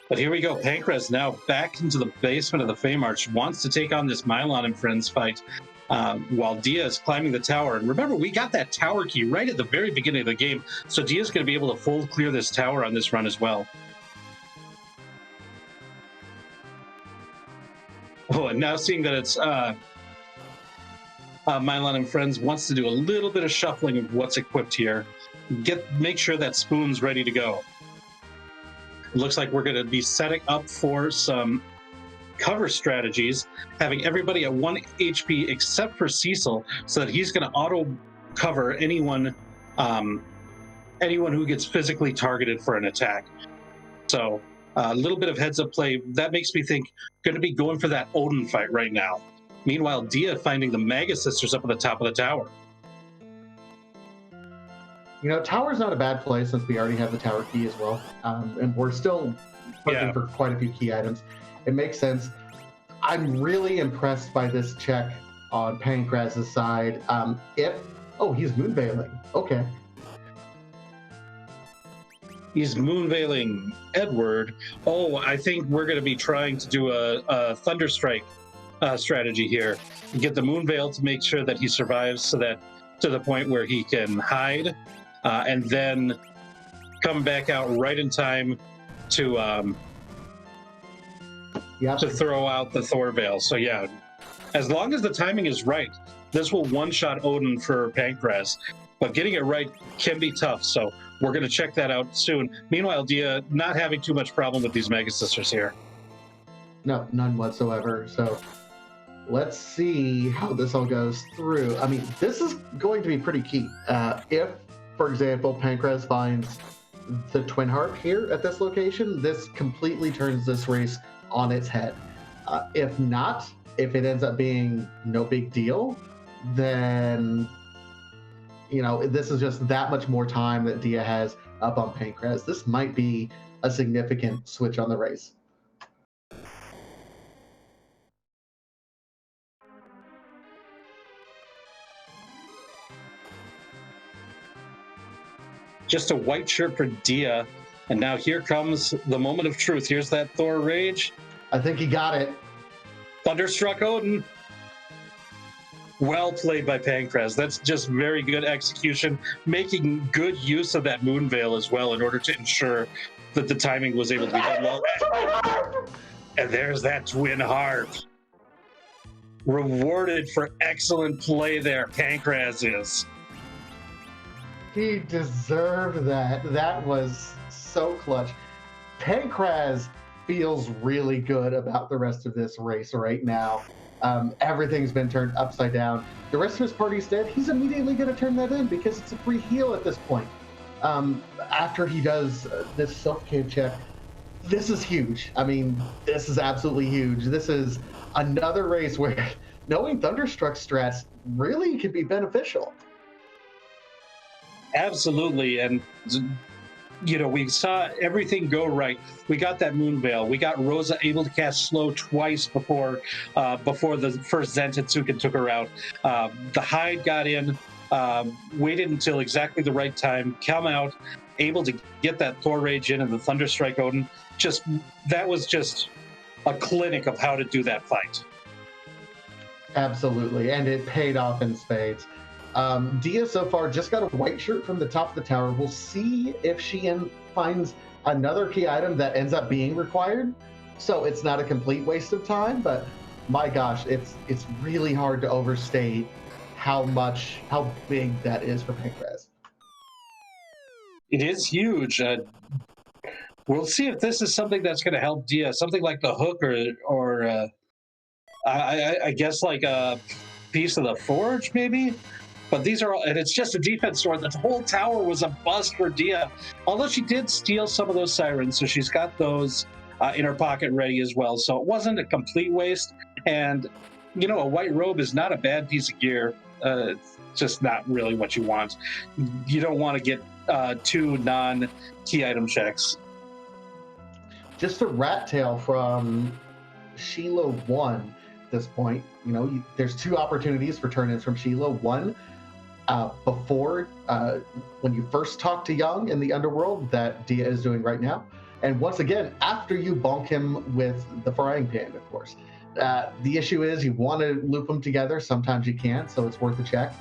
But here we go. Pankraz now back into the basement of the Feymarch, wants to take on this Mylon and Friends fight, while Dia is climbing the tower. And remember, we got that tower key right at the very beginning of the game, so Dia's going to be able to full clear this tower on this run as well. Oh, and now seeing that it's Mylon and Friends wants to do a little bit of shuffling of what's equipped here. make sure that spoon's ready to go. It looks like we're going to be setting up for some cover strategies, having everybody at 1 HP except for Cecil, so that he's going to auto cover anyone who gets physically targeted for an attack. So a little bit of heads up play. That makes me think going to be going for that Odin fight right now. Meanwhile, Dia finding the Magus sisters up at the top of the tower. Tower's not a bad play since we already have the tower key as well. And we're still looking for quite a few key items. It makes sense. I'm really impressed by this check on Pankraz's side. He's moonveiling. Okay. He's moonveiling Edward. I think we're going to be trying to do a Thunderstrike strategy here. Get the moonveil to make sure that he survives, so that to the point where he can hide, and then come back out right in time to throw out the Thor veil. So yeah, as long as the timing is right, this will one-shot Odin for Pankraz. But getting it right can be tough, so we're going to check that out soon. Meanwhile, Dia not having too much problem with these Mega Sisters here. No, none whatsoever. So let's see how this all goes through. I mean, this is going to be pretty key. If, for example, Pankraz finds the Twin Harp here at this location, this completely turns this race on its head. If not, if it ends up being no big deal, then this is just that much more time that Dia has up on Pankraz. This might be a significant switch on the race. Just a white shirt for Dia, and now here comes the moment of truth. Here's that Thor rage. I think he got it. Thunderstruck Odin. Well played by Pankraz. That's just very good execution, making good use of that moon veil as well in order to ensure that the timing was able to be done well. And there's that Twin Harp. Rewarded for excellent play there, Pankraz is. He deserved that. That was so clutch. Pankraz feels really good about the rest of this race right now. Everything's been turned upside down. The rest of his party's dead. He's immediately going to turn that in because it's a free heal at this point. After he does this Silk Cave check, this is huge. I mean, this is absolutely huge. This is another race where knowing Thunderstruck strats really could be beneficial. Absolutely, and we saw everything go right. We got that moon veil. We got Rosa able to cast slow twice before the first Zentetsuken took her out. The Hyde got in, waited until exactly the right time, come out, able to get that Thor rage in and the Thunderstrike Odin. That was just a clinic of how to do that fight. Absolutely, and it paid off in spades. Dia so far just got a white shirt from the top of the tower. We'll see if she finds another key item that ends up being required. So it's not a complete waste of time, but my gosh, it's really hard to overstate how big that is for Pankraz. It is huge. We'll see if this is something that's going to help Dia, something like the hook or I guess like a piece of the forge maybe. But these are all, and it's just a defense sword. The whole tower was a bust for Dia. Although she did steal some of those sirens, so she's got those in her pocket ready as well. So it wasn't a complete waste. And, a white robe is not a bad piece of gear. It's just not really what you want. You don't want to get 2 non-key item checks. Just a rat tail from Sheila 1 at this point. There's 2 opportunities for turn-ins from Sheila. One, before when you first talk to Young in the underworld that Dia is doing right now, and once again after you bonk him with the frying pan, of course. The issue is you want to loop them together. Sometimes you can't, so it's worth a check.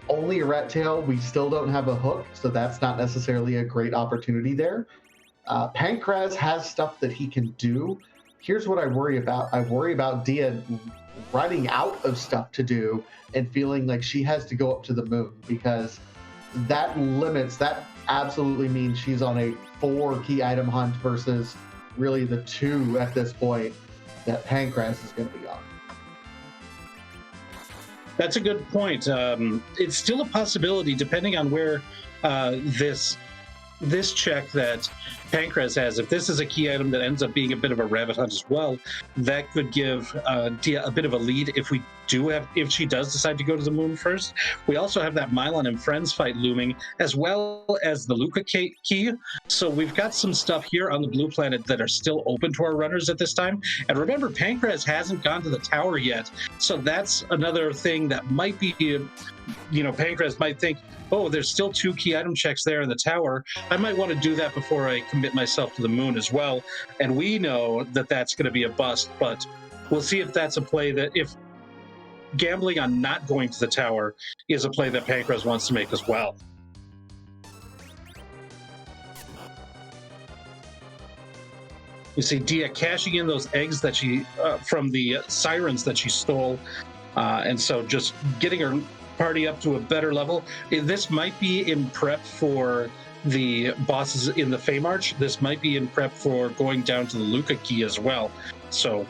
Only a rat tail. We still don't have a hook, so that's not necessarily a great opportunity there. Pankraz has stuff that he can do. Here's what I worry about. I worry about Dia running out of stuff to do and feeling like she has to go up to the moon, because that absolutely means she's on a 4 key item hunt versus really the 2 at this point that Pankraz is going to be on. That's a good point. It's still a possibility, depending on where this check that Pankraz has, if this is a key item that ends up being a bit of a rabbit hunt as well, that could give Dia a bit of a lead if she does decide to go to the moon first. We also have that Mylon and Friends fight looming, as well as the Luca key. So we've got some stuff here on the blue planet that are still open to our runners at this time. And remember, Pankraz hasn't gone to the tower yet. So that's another thing that might be, Pankraz might think, oh, there's still 2 key item checks there in the tower. I might want to do that before I commit myself to the moon as well. And we know that that's going to be a bust, but we'll see if that's a play if gambling on not going to the tower is a play that Pankraz wants to make as well. You see Dia cashing in those eggs that she from the sirens that she stole, and so just getting her party up to a better level. This might be in prep for the bosses in the Feymarch. This might be in prep for going down to the Luca key as well. So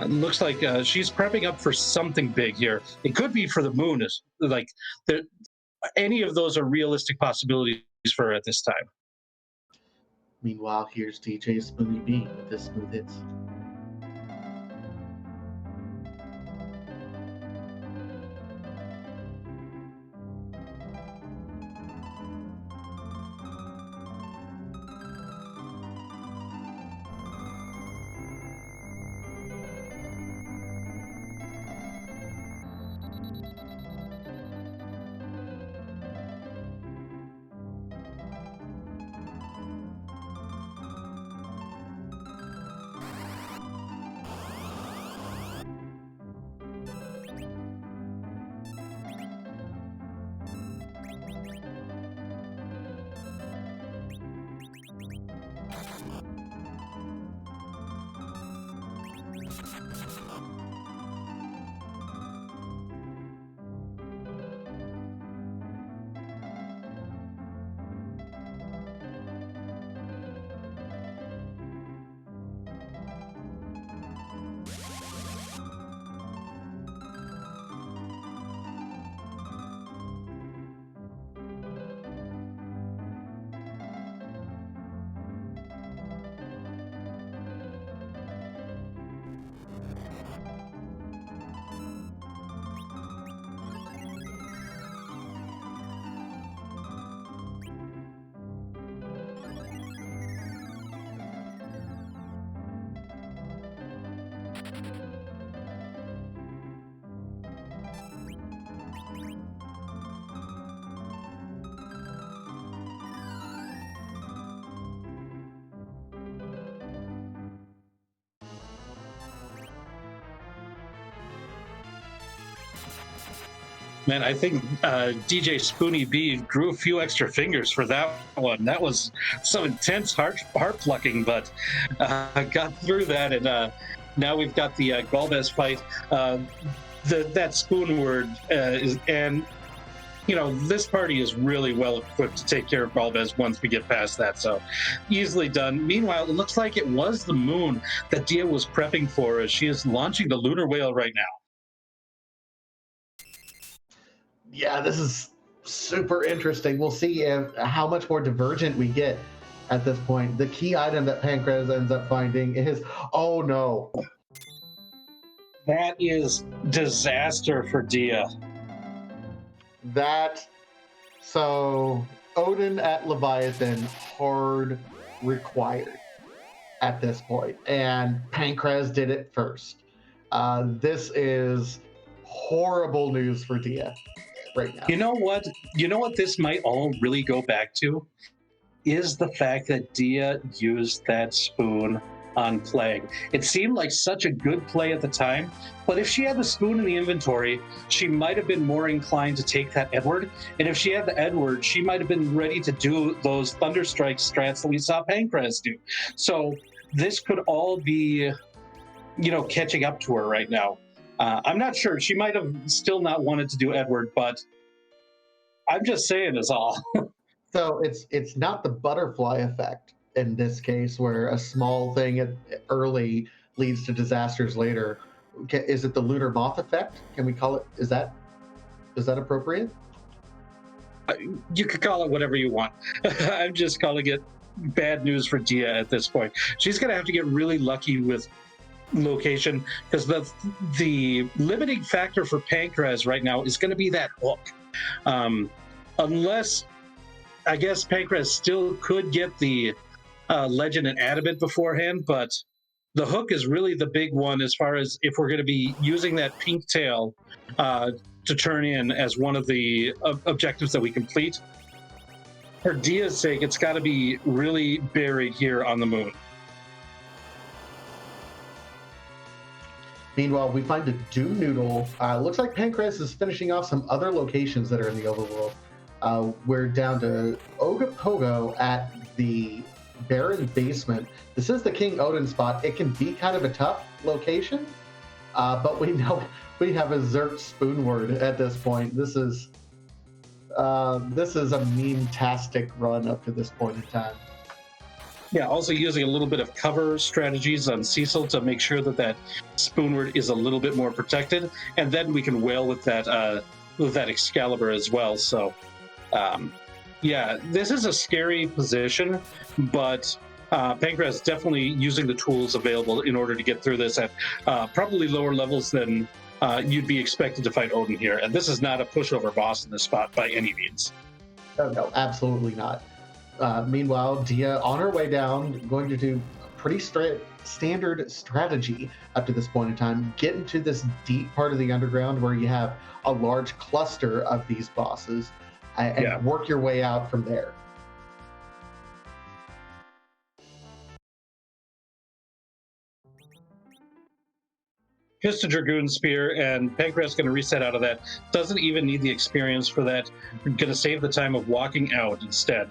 looks like she's prepping up for something big here. It could be for the moon. Any of those are realistic possibilities for her at this time. Meanwhile, here's DJ Spoony B with the smooth hits. Man, I think DJ Spoony B grew a few extra fingers for that one. That was some intense heart plucking, but got through that, and now we've got the Galvez fight. That spoon word and this party is really well equipped to take care of Galvez once we get past that, so easily done. Meanwhile, it looks like it was the moon that Dia was prepping for as she is launching the lunar whale right now. Yeah, this is super interesting. We'll see how much more divergent we get at this point. The key item that Pankraz ends up finding is, oh no. That is disaster for Dia. So Odin at Leviathan, hard required at this point, and Pankraz did it first. This is horrible news for Dia right now. You know what this might all really go back to is the fact that Dia used that spoon on Plague. It seemed like such a good play at the time, but if she had the spoon in the inventory, she might have been more inclined to take that Edward, and if she had the Edward, she might have been ready to do those Thunderstrike strats that we saw Pankraz do. So this could all be, catching up to her right now. I'm not sure. She might have still not wanted to do Edward, but I'm just saying is all. So it's not the butterfly effect in this case, where a small thing early leads to disasters later. Is it the lunar moth effect? Can we call it? Is that appropriate? You could call it whatever you want. I'm just calling it bad news for Dia at this point. She's going to have to get really lucky with location, because the limiting factor for Pankraz right now is going to be that hook. Unless, I guess Pankraz still could get the legend and adamant beforehand, but the hook is really the big one as far as if we're going to be using that pink tail to turn in as one of the objectives that we complete. For Dia's sake, it's got to be really buried here on the moon. Meanwhile, we find a Doom Noodle. Looks like Pankraz is finishing off some other locations that are in the overworld. We're down to Ogopogo at the Barren Basement. This is the King Odin spot. It can be kind of a tough location, but we know we have a Zerk Spoonword at this point. This is a meme-tastic run up to this point in time. Yeah, also using a little bit of cover strategies on Cecil to make sure that Spoonword is a little bit more protected, and then we can wail with that Excalibur as well. So, yeah, this is a scary position, but Pankraz definitely using the tools available in order to get through this at probably lower levels than you'd be expected to fight Odin here. And this is not a pushover boss in this spot by any means. No, absolutely not. Meanwhile, Dia on her way down, going to do a pretty standard strategy up to this point in time. Get into this deep part of the underground where you have a large cluster of these bosses and work your way out from there. Just a Dragoon Spear, and Pankraz going to reset out of that. Doesn't even need the experience for that. Going to save the time of walking out instead.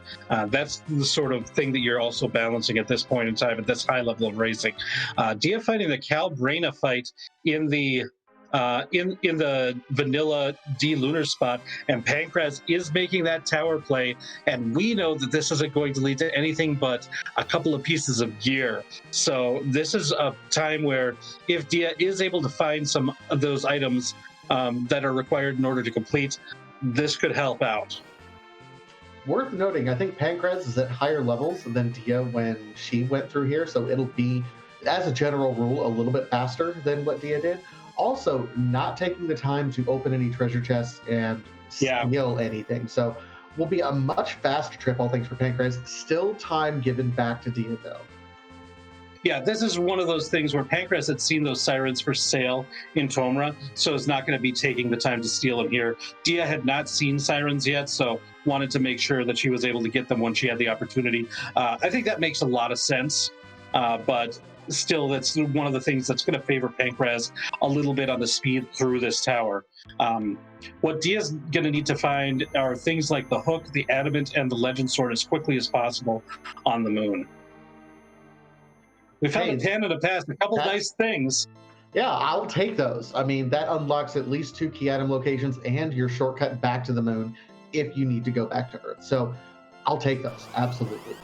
That's the sort of thing that you're also balancing at this point in time at this high level of racing. Dia fighting the Calbrena fight in the vanilla D lunar spot, and Pankraz is making that tower play, and we know that this isn't going to lead to anything but a couple of pieces of gear. So this is a time where if Dia is able to find some of those items that are required in order to complete, this could help out. Worth noting, I think Pankraz is at higher levels than Dia when she went through here, so it'll be, as a general rule, a little bit faster than what Dia did. Also, not taking the time to open any treasure chests and steal anything. So will be a much faster trip, all things for Pankraz. Still time given back to Dia, though. Yeah, this is one of those things where Pankraz had seen those sirens for sale in Tomra, so is not going to be taking the time to steal them here. Dia had not seen sirens yet, so wanted to make sure that she was able to get them when she had the opportunity. I think that makes a lot of sense, but still, that's one of the things that's going to favor Pankraz a little bit on the speed through this tower. What Dia's going to need to find are things like the hook, the adamant, and the legend sword as quickly as possible on the moon. We found a pan and a pass, a couple nice things. Yeah, I'll take those. I mean, that unlocks at least 2 key item locations and your shortcut back to the moon if you need to go back to Earth. So I'll take those, absolutely.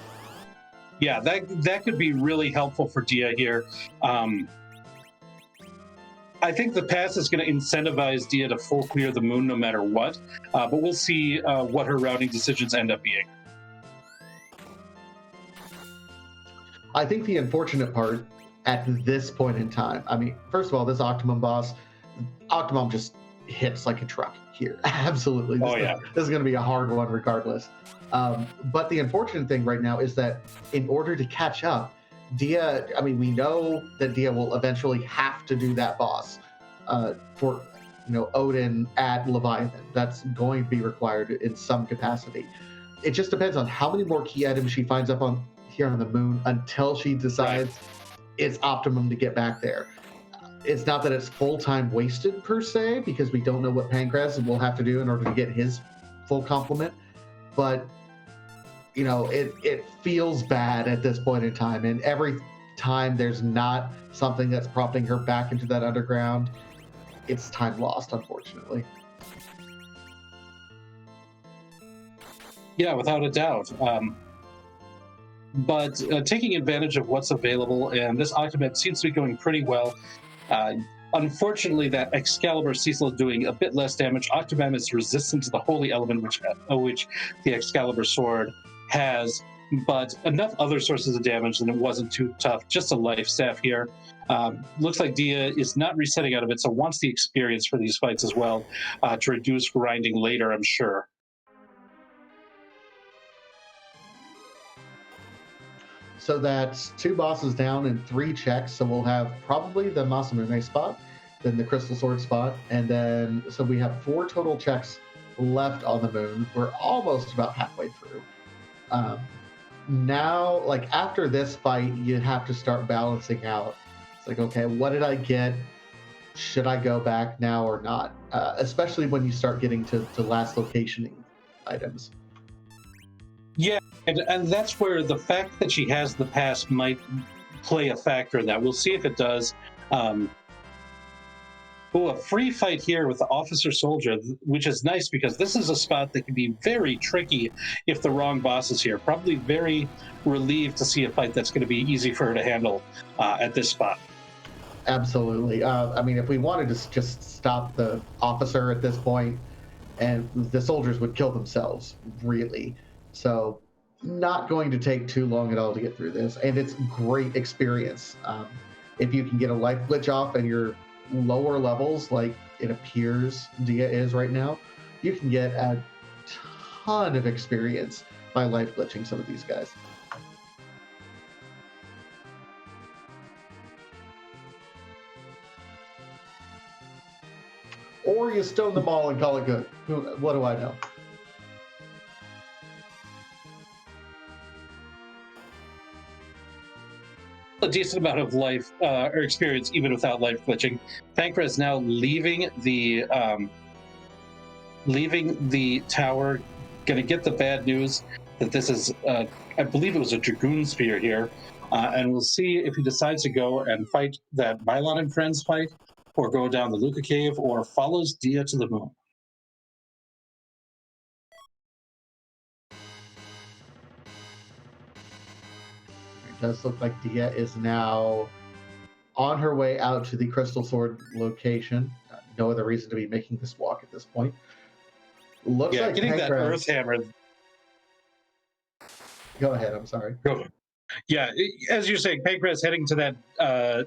Yeah, that could be really helpful for Dia here. I think the pass is going to incentivize Dia to full clear the moon no matter what, but we'll see what her routing decisions end up being. I think the unfortunate part at this point in time, I mean, first of all, this Octomom boss, Octomom just hits like a truck here. Absolutely. This is going to be a hard one regardless. But the unfortunate thing right now is that in order to catch up, Dia, I mean, we know that Dia will eventually have to do that boss for, Odin at Leviathan. That's going to be required in some capacity. It just depends on how many more key items she finds up on here on the moon until she decides it's optimum to get back there. It's not that it's full time wasted per se, because we don't know what Pankraz will have to do in order to get his full complement, but it feels bad at this point in time, and every time there's not something that's prompting her back into that underground, it's time lost, unfortunately. Yeah, without a doubt. But taking advantage of what's available, and this Octobet seems to be going pretty well. Uh, Unfortunately, that Excalibur Cecil is doing a bit less damage. Octobam is resistant to the holy element, which the Excalibur sword has, but enough other sources of damage that it wasn't too tough. Just a life staff here. Looks like Dia is not resetting out of it, so wants the experience for these fights as well to reduce grinding later, I'm sure. So that's 2 bosses down and 3 checks. So we'll have probably the Masamune spot, then the Crystal Sword spot, and then so we have 4 total checks left on the moon. We're almost about halfway through. Um, Now, like after this fight, you have to start balancing out. It's like, okay, what did I get? Should I go back now or not? Especially when you start getting to last locationing items. Yeah, and that's where the fact that she has the pass might play a factor in that. We'll see if it does. A free fight here with the Officer Soldier, which is nice because this is a spot that can be very tricky if the wrong boss is here. Probably very relieved to see a fight that's going to be easy for her to handle at this spot. Absolutely. I mean, if we wanted to just stop the officer at this point, and the soldiers would kill themselves, really. So, not going to take too long at all to get through this, and it's great experience. If you can get a life glitch off and you're lower levels, like it appears Dia is right now, you can get a ton of experience by life glitching some of these guys. Or you stone them all and call it good. What do I know? A decent amount of life or experience even without life glitching. Pankraz now leaving the tower. Going to get the bad news that this is, I believe it was a Dragoon Spear here. And we'll see if he decides to go and fight that Mylon and Friends fight, or go down the Luca Cave, or follows Dia to the moon. It does look like Dia is now on her way out to the Crystal Sword location. No other reason to be making this walk at this point. Looks like getting that Earth Hammer. Go ahead, I'm sorry. Go. Yeah, as you're saying, Pankraz heading to that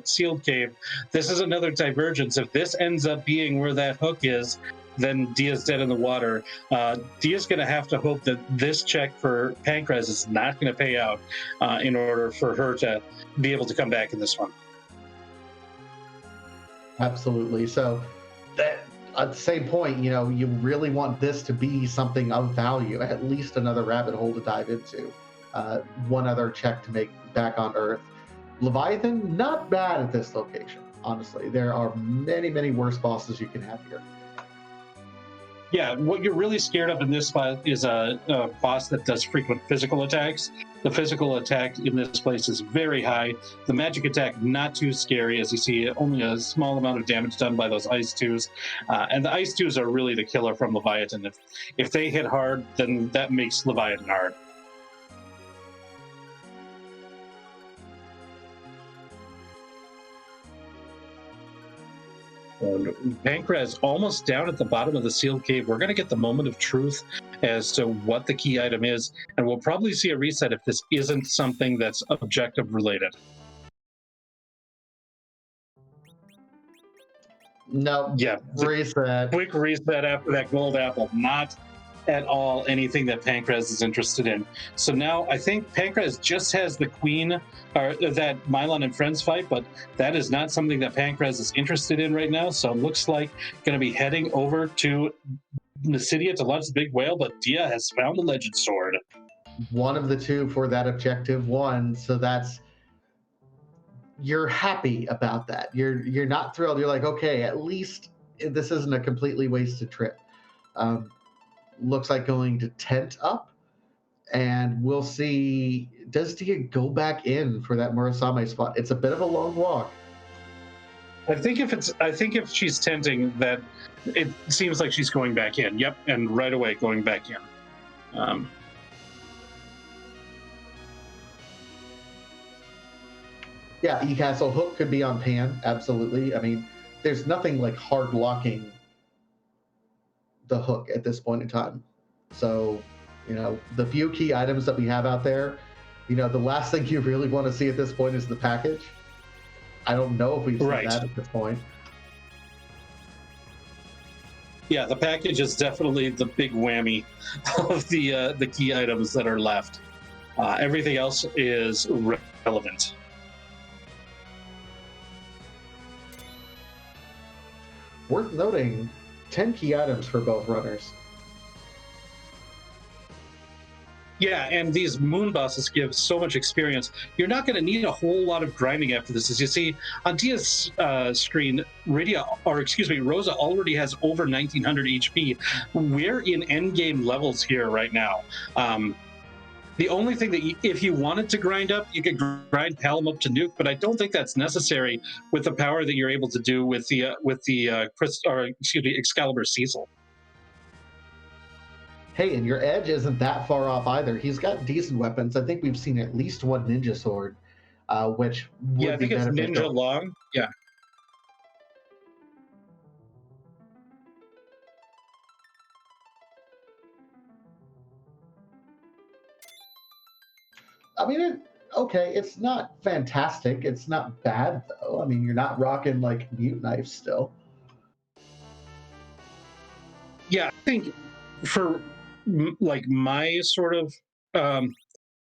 sealed cave. This is another divergence. If this ends up being where that hook is, then Dia's dead in the water. Dia's going to have to hope that this check for Pankraz is not going to pay out in order for her to be able to come back in this one. Absolutely. So that at the same point, you really want this to be something of value, at least another rabbit hole to dive into. One other check to make back on Earth. Leviathan, not bad at this location, honestly. There are many, many worse bosses you can have here. Yeah, what you're really scared of in this spot is a boss that does frequent physical attacks. The physical attack in this place is very high. The magic attack, not too scary, as you see only a small amount of damage done by those Ice 2s. And the Ice 2s are really the killer from Leviathan. If they hit hard, then that makes Leviathan hard. Pankraz almost down at the bottom of the sealed cave. We're going to get the moment of truth as to what the key item is, and we'll probably see a reset if this isn't something that's objective related. No. Yeah. Reset. Quick reset after that gold apple. Not at all anything that Pankraz is interested in. So now I think Pankraz just has the queen, or that Mylon and Friends fight, but that is not something that Pankraz is interested in right now. So it looks like going to be heading over to Nasidia to launch the big whale, but Dia has found the legend sword. One of the two for that objective one. So you're happy about that. You're not thrilled. You're like, okay, at least this isn't a completely wasted trip. Looks like going to tent up, and we'll see. Does Dia go back in for that Murasame spot? It's a bit of a long walk. I think if she's tenting, that it seems like she's going back in. Yep, and right away going back in. Yeah, E-Castle hook could be on pan, absolutely. I mean, there's nothing like hard locking the hook at this point in time. So, the few key items that we have out there, the last thing you really want to see at this point is the package. I don't know if we've seen Right. that at this point. Yeah, the package is definitely the big whammy of the key items that are left. Everything else is relevant. Worth noting, 10 key items for both runners. Yeah, and these moon bosses give so much experience. You're not going to need a whole lot of grinding after this. As you see on Dia's screen, Rosa already has over 1900 HP. We're in endgame levels here right now. The only thing that if you wanted to grind up, you could grind Palom up to nuke, but I don't think that's necessary with the power that you're able to do with the Excalibur Cecil. Hey, and your Edge isn't that far off either. He's got decent weapons. I think we've seen at least one ninja sword, which would I think be it's beneficial. ninja long. Yeah. I mean, okay, it's not fantastic. It's not bad, though. I mean, you're not rocking, like, mute knives still. Yeah, I think for, like, my sort of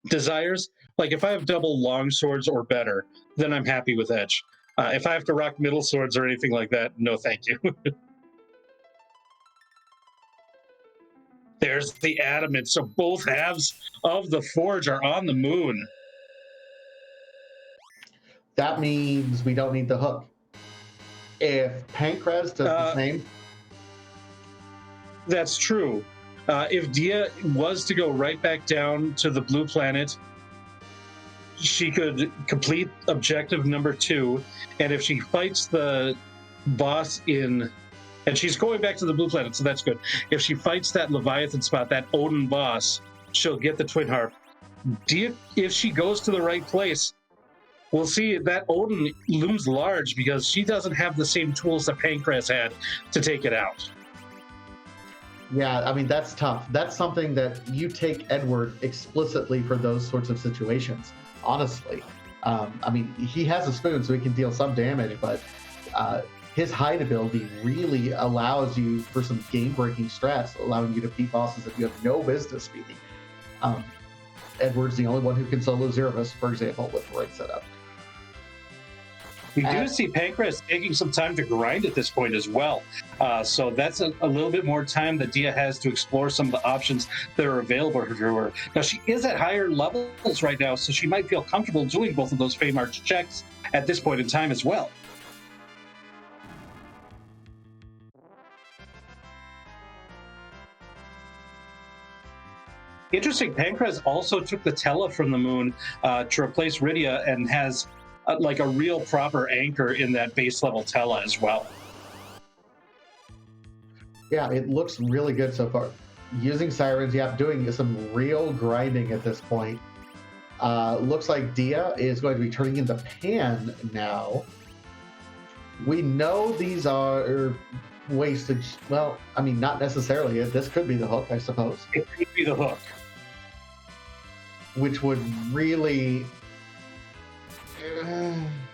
desires, like, if I have double long swords or better, then I'm happy with Edge. If I have to rock middle swords or anything like that, no thank you. There's the adamant. So both halves of the forge are on the moon. That means we don't need the hook. If Pankraz does the same. That's true. If Dia was to go right back down to the blue planet, she could complete objective number 2. And if she fights the boss and she's going back to the blue planet, so that's good. If she fights that Leviathan spot, that Odin boss, she'll get the Twin Harp. Dia, if she goes to the right place, we'll see that Odin looms large because she doesn't have the same tools that Pankraz had to take it out. Yeah, I mean, that's tough. That's something that you take Edward explicitly for those sorts of situations, honestly. I mean, he has a spoon, so he can deal some damage, but his hide ability really allows you for some game-breaking stress, allowing you to beat bosses that you have no business beating. Edward's the only one who can solo Zeromus, for example, with the right setup. We do see Pankraz taking some time to grind at this point as well. So that's a little bit more time that Dia has to explore some of the options that are available to her. Now, she is at higher levels right now, so she might feel comfortable doing both of those Fame Arch checks at this point in time as well. Interesting, Pankraz also took the Tela from the moon to replace Rydia and has like a real proper anchor in that base level Tela as well. Yeah, it looks really good so far. Using Sirens, doing some real grinding at this point. Looks like Dia is going to be turning into Pan now. We know these are wasted. Well, I mean, not necessarily. This could be the hook, I suppose. It could be the hook. Which would really...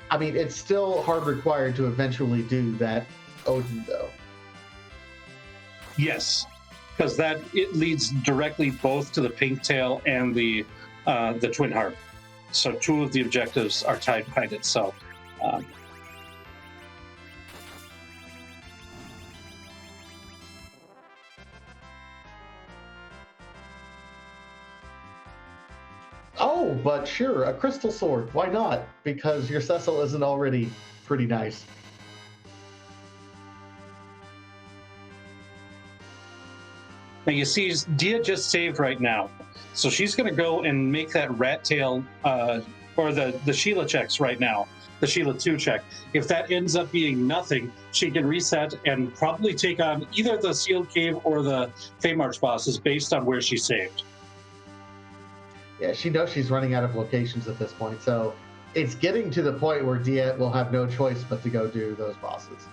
I mean, it's still hard required to eventually do that Odin, though. Yes, because it leads directly both to the Pink Tail and the Twin Harp. So 2 of the objectives are tied behind it. So. Oh, but sure, a crystal sword. Why not? Because your Cecil isn't already pretty nice. Now you see, Dia just saved right now. So she's going to go and make that rat tail, or the Sheila checks right now, the Sheila 2 check. If that ends up being nothing, she can reset and probably take on either the Sealed Cave or the Fame Arch bosses based on where she saved. Yeah, she knows she's running out of locations at this point, so it's getting to the point where Dia will have no choice but to go do those bosses.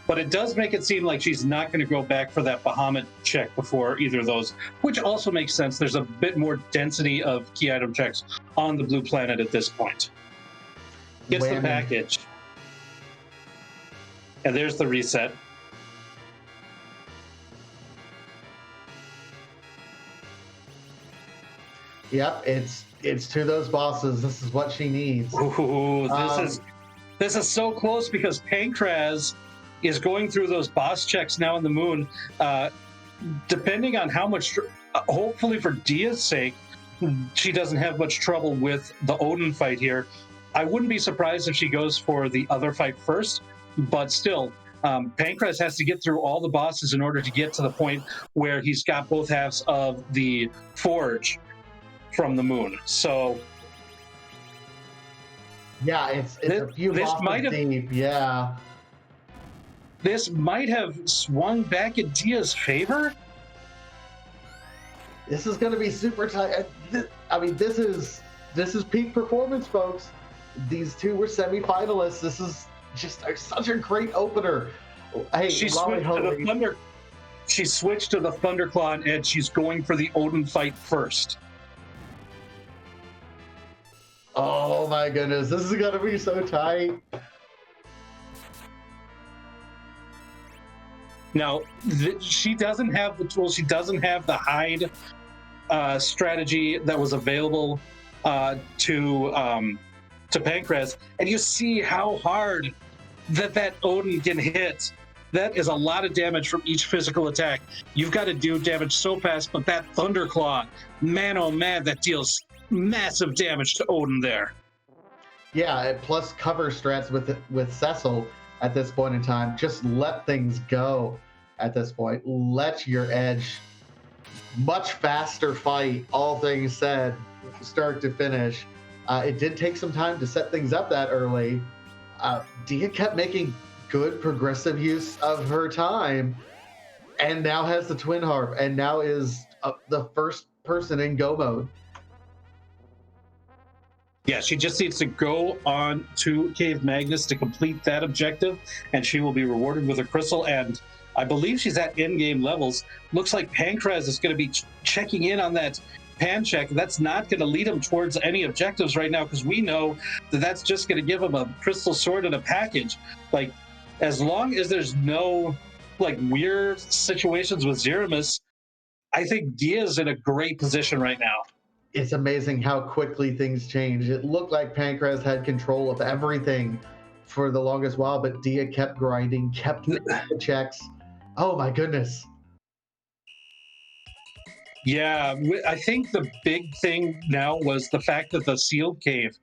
But it does make it seem like she's not going to go back for that Bahamut check before either of those, which also makes sense. There's a bit more density of key item checks on the blue planet at this point. Gets the package. And there's the reset. Yep, it's to those bosses. This is what she needs. Ooh, this is so close because Pankraz is going through those boss checks now in the moon. Depending on how much, hopefully for Dia's sake, she doesn't have much trouble with the Odin fight here. I wouldn't be surprised if she goes for the other fight first, but still, Pankraz has to get through all the bosses in order to get to the point where he's got both halves of the forge from the moon. So yeah, it's a few bosses deep. Yeah, this might have swung back in Dia's favor. This is going to be super tight. I mean, this is peak performance, folks. These two were semi-finalists. This is just such a great opener. Hey, she switched to the Thunderclaw, and she's going for the Odin fight first. Oh my goodness, this is gonna be so tight. Now, she doesn't have the tools. She doesn't have the hide strategy that was available to Pankraz, and you see how hard that Odin can hit. That is a lot of damage from each physical attack. You've got to do damage so fast, but that Thunderclaw, man, oh man, that deals massive damage to Odin there. Yeah, plus cover strats with Cecil at this point in time. Just let things go at this point. Let your edge, much faster fight, all things said, start to finish. It did take some time to set things up that early. Dia kept making good progressive use of her time, and now has the Twin Harp, and now is the first person in go mode. Yeah, she just needs to go on to Cave Magnus to complete that objective, and she will be rewarded with a crystal. And I believe she's at in-game levels. Looks like Pankraz is going to be checking in on that pan check. That's not going to lead him towards any objectives right now, because we know that that's just going to give him a crystal sword and a package. Like, as long as there's no like weird situations with Zeramis, I think Dia's in a great position right now. It's amazing how quickly things change. It looked like Pankraz had control of everything for the longest while, but Dia kept grinding, kept making the checks. Oh my goodness. Yeah, I think the big thing now was the fact that the sealed cave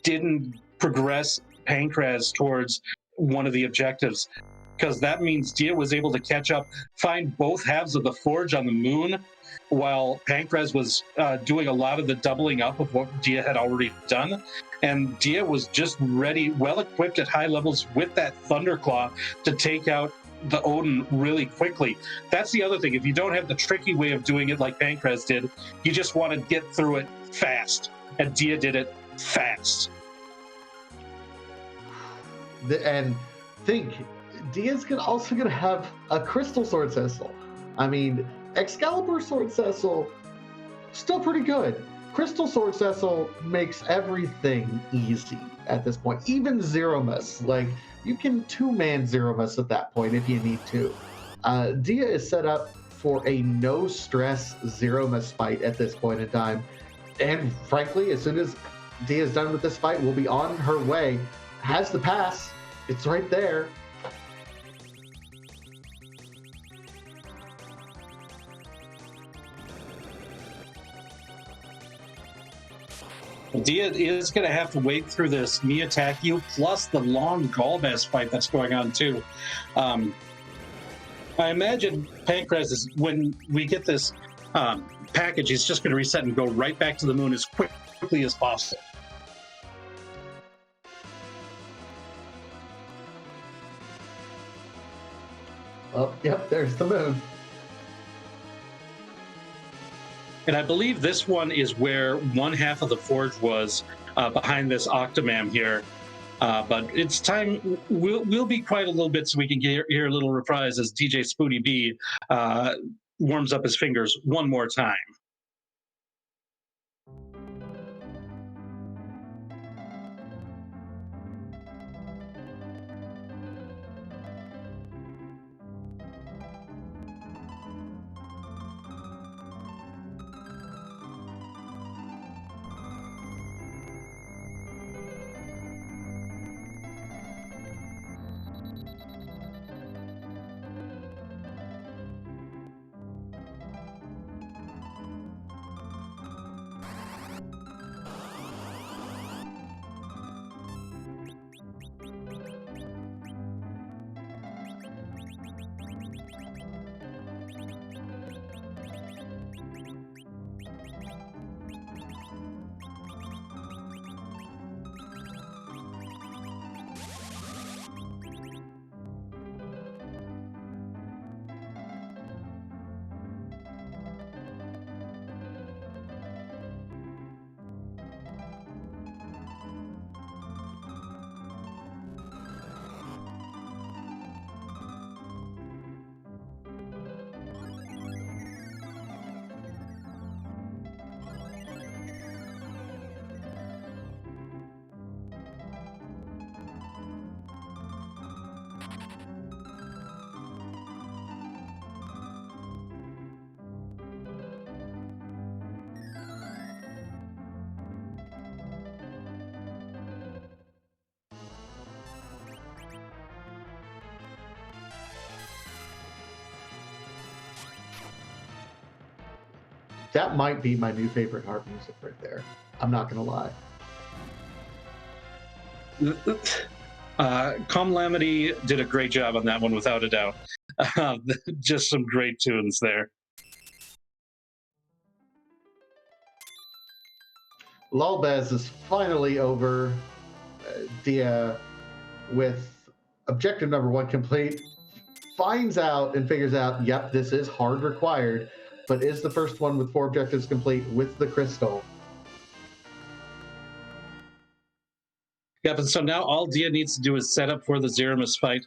didn't progress Pankraz towards one of the objectives, because that means Dia was able to catch up, find both halves of the forge on the moon, while Pankraz was doing a lot of the doubling up of what Dia had already done. And Dia was just ready, well-equipped at high levels with that Thunderclaw to take out the Odin really quickly. That's the other thing. If you don't have the tricky way of doing it like Pankraz did, you just want to get through it fast. And Dia did it fast. And think, Dia's also going to have a Crystal Sword Cecil. I mean, Excalibur Sword Cecil, still pretty good. Crystal Sword Cecil makes everything easy at this point. Even Zeramis, like, you can two-man Zeramis at that point if you need to. Dia is set up for a no-stress Zeramis fight at this point in time. And frankly, as soon as Dia is done with this fight, we'll be on her way. Has the pass. It's right there. Dia is going to have to wait through this me attack you plus the long Golbez fight that's going on too. I imagine Pankraz is, when we get this package, he's just going to reset and go right back to the moon as quickly as possible. Oh, yep, there's the moon. And I believe this one is where one half of the forge was behind this Octomam here. But it's time. We'll be quiet a little bit so we can hear a little reprise as DJ Spooty B warms up his fingers one more time. That might be my new favorite harp music right there. I'm not gonna lie. Calamity did a great job on that one, without a doubt. Just some great tunes there. Lulbez is finally over. Dia, with objective number 1 complete, finds out and figures out, yep, this is hard required, but is the first one with 4 objectives complete with the crystal. Yep, and so now all Dia needs to do is set up for the Zeramis fight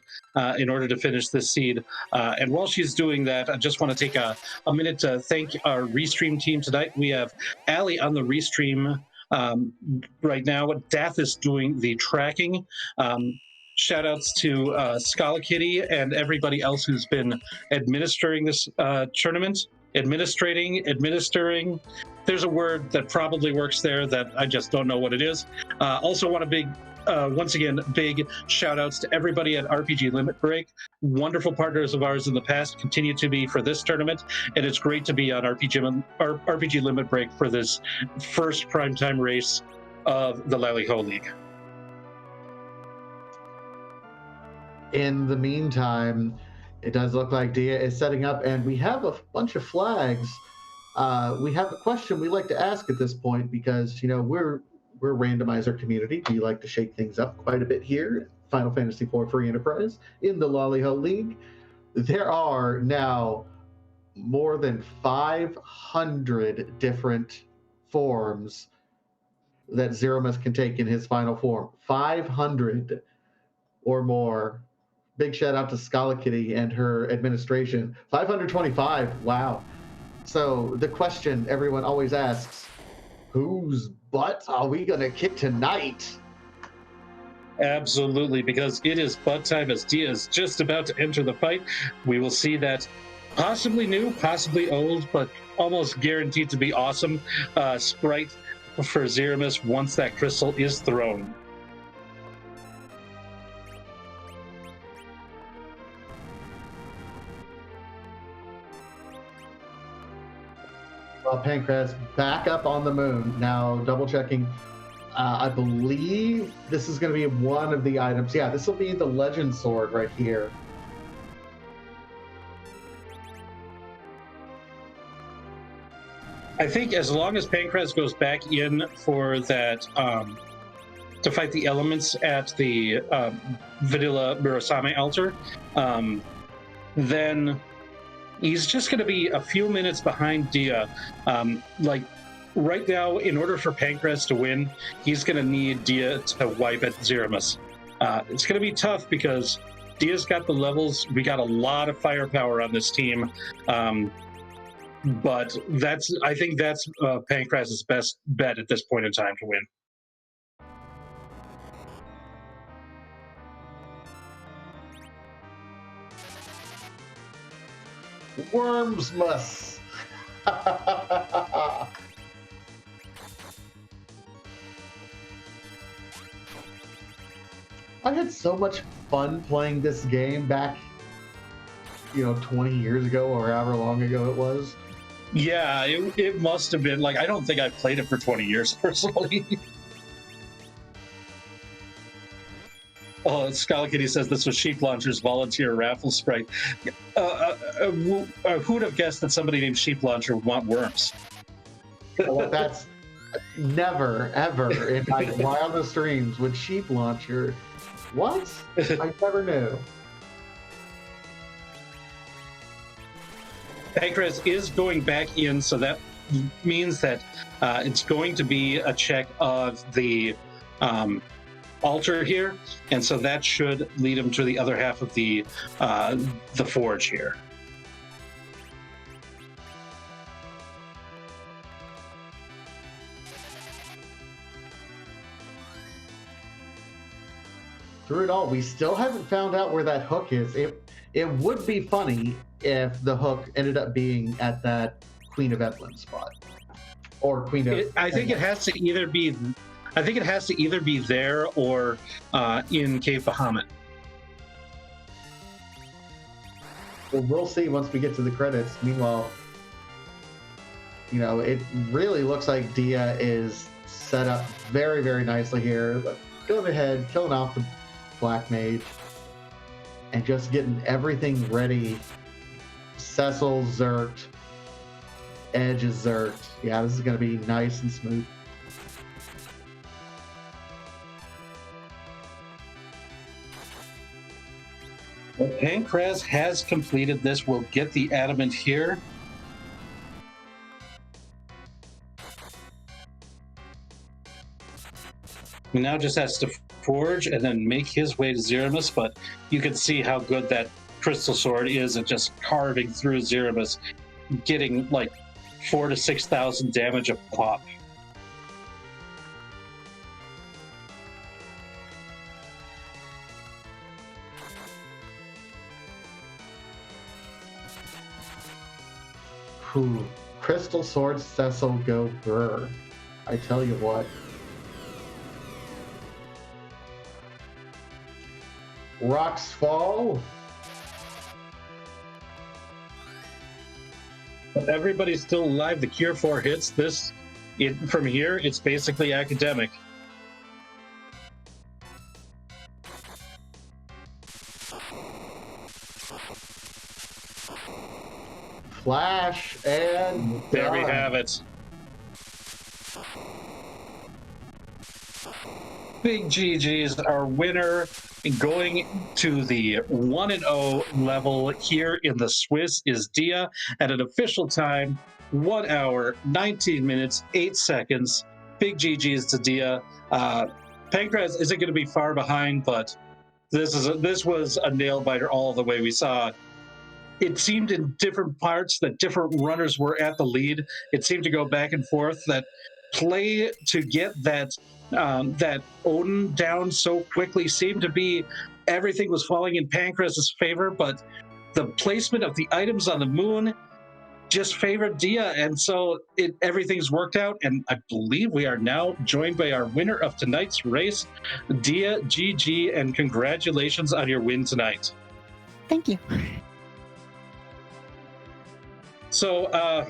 in order to finish this seed. And while she's doing that, I just want to take a minute to thank our Restream team tonight. We have Allie on the Restream right now. Dath is doing the tracking. Shout outs to Scala Kitty and everybody else who's been administering this tournament. Administering. There's a word that probably works there that I just don't know what it is. Also want a once again, big shout outs to everybody at RPG Limit Break. Wonderful partners of ours in the past, continue to be for this tournament, and it's great to be on RPG Limit Break for this first primetime race of the Lali-Ho League. In the meantime, it does look like Dia is setting up, and we have a bunch of flags. We have a question we like to ask at this point because, you know, we're a randomizer community. We like to shake things up quite a bit here. Final Fantasy IV Free Enterprise in the Lali-Ho League. There are now more than 500 different forms that Zeramis can take in his final form. 500 or more. Big shout out to Scala Kitty and her administration. 525, wow. So the question everyone always asks, whose butt are we gonna kick tonight? Absolutely, because it is butt time as Dia is just about to enter the fight. We will see that possibly new, possibly old, but almost guaranteed to be awesome sprite for Zeramis once that crystal is thrown. Well, Pankraz back up on the moon. Now, double checking. I believe this is going to be one of the items. Yeah, this will be the Legend Sword right here. I think as long as Pankraz goes back in for that to fight the elements at the Vanilla Murasame altar, then He's just going to be a few minutes behind Dia. Like right now, in order for Pankraz to win, he's going to need Dia to wipe at Zeramus. It's going to be tough because Dia's got the levels. We got a lot of firepower on this team. But I think that's Pankraz's best bet at this point in time to win. Wormsmas. I had so much fun playing this game back, 20 years ago or however long ago it was. Yeah, it must have been like, I don't think I've played it for 20 years personally. Oh, Skull Kitty says this was Sheep Launcher's volunteer raffle sprite. Who'd have guessed that somebody named Sheep Launcher would want worms? Well, that's never, ever in my wildest dreams would Sheep Launcher. What? I never knew. Pankraz is going back in, so that means that it's going to be a check of the altar here, and so that should lead him to the other half of the forge here. Through it all, we still haven't found out where that hook is. It would be funny if the hook ended up being at that Queen of Evelyn spot, or Queen of. I think it has to either be. I think it has to either be there or in Cave Bahamut. Well, we'll see once we get to the credits. Meanwhile, it really looks like Dia is set up very, very nicely here. Going ahead, killing off the Black Mage, and just getting everything ready. Cecil zerked. Edge is zerked. Yeah, this is going to be nice and smooth. Well, Pankraz has completed this. We'll get the adamant here. He now just has to forge and then make his way to Zeramus, but you can see how good that crystal sword is at just carving through Zeramus, getting like 4,000 to 6,000 damage a pop. Crystal Sword Cecil go brr. I tell you what. Rocks fall. But everybody's still alive. The Cure 4 hits. From here, it's basically academic. Flash, and there we have it. Big GG's, our winner, going to the 1-0 level here in the Swiss is Dia at an official time, 1 hour, 19 minutes, 8 seconds. Big GG's to Dia. Pankraz isn't going to be far behind, but this was a nail biter all the way. We saw it seemed in different parts that different runners were at the lead. It seemed to go back and forth. That play to get that Odin down so quickly seemed to be everything was falling in Pankraz's favor, but the placement of the items on the moon just favored Dia, and so everything's worked out, and I believe we are now joined by our winner of tonight's race. Dia, GG, and congratulations on your win tonight. Thank you. So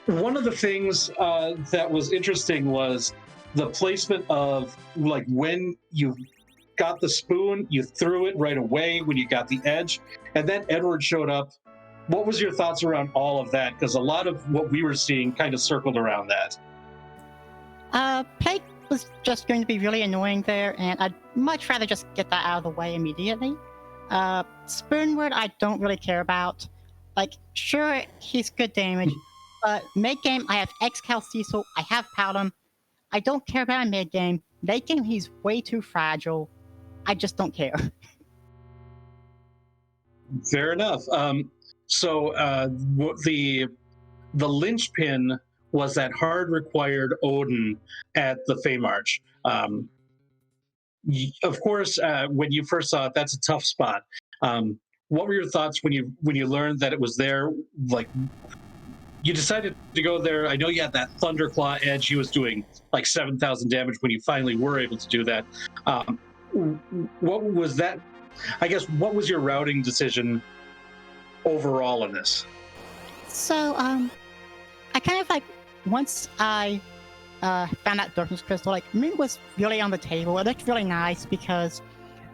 one of the things that was interesting was the placement of, like, when you got the spoon, you threw it right away when you got the edge, and then Edward showed up. What was your thoughts around all of that? Because a lot of what we were seeing kind of circled around that. Plague was just going to be really annoying there, and I'd much rather just get that out of the way immediately. Spoonward, I don't really care about. Like, sure, he's good damage, but mid game, I have xCal Cecil, I have Paladin. I don't care about mid game. Late game, he's way too fragile. I just don't care. Fair enough. The linchpin was that hard required Odin at the Fey March. Of course, when you first saw it, that's a tough spot. What were your thoughts when you learned that it was there? Like, you decided to go there. I know you had that Thunderclaw edge. He was doing like 7,000 damage when you finally were able to do that. What was that? I guess, what was your routing decision overall in this? So, I kind of like, once I found that Darkness Crystal, like, Moon was really on the table. It looked really nice because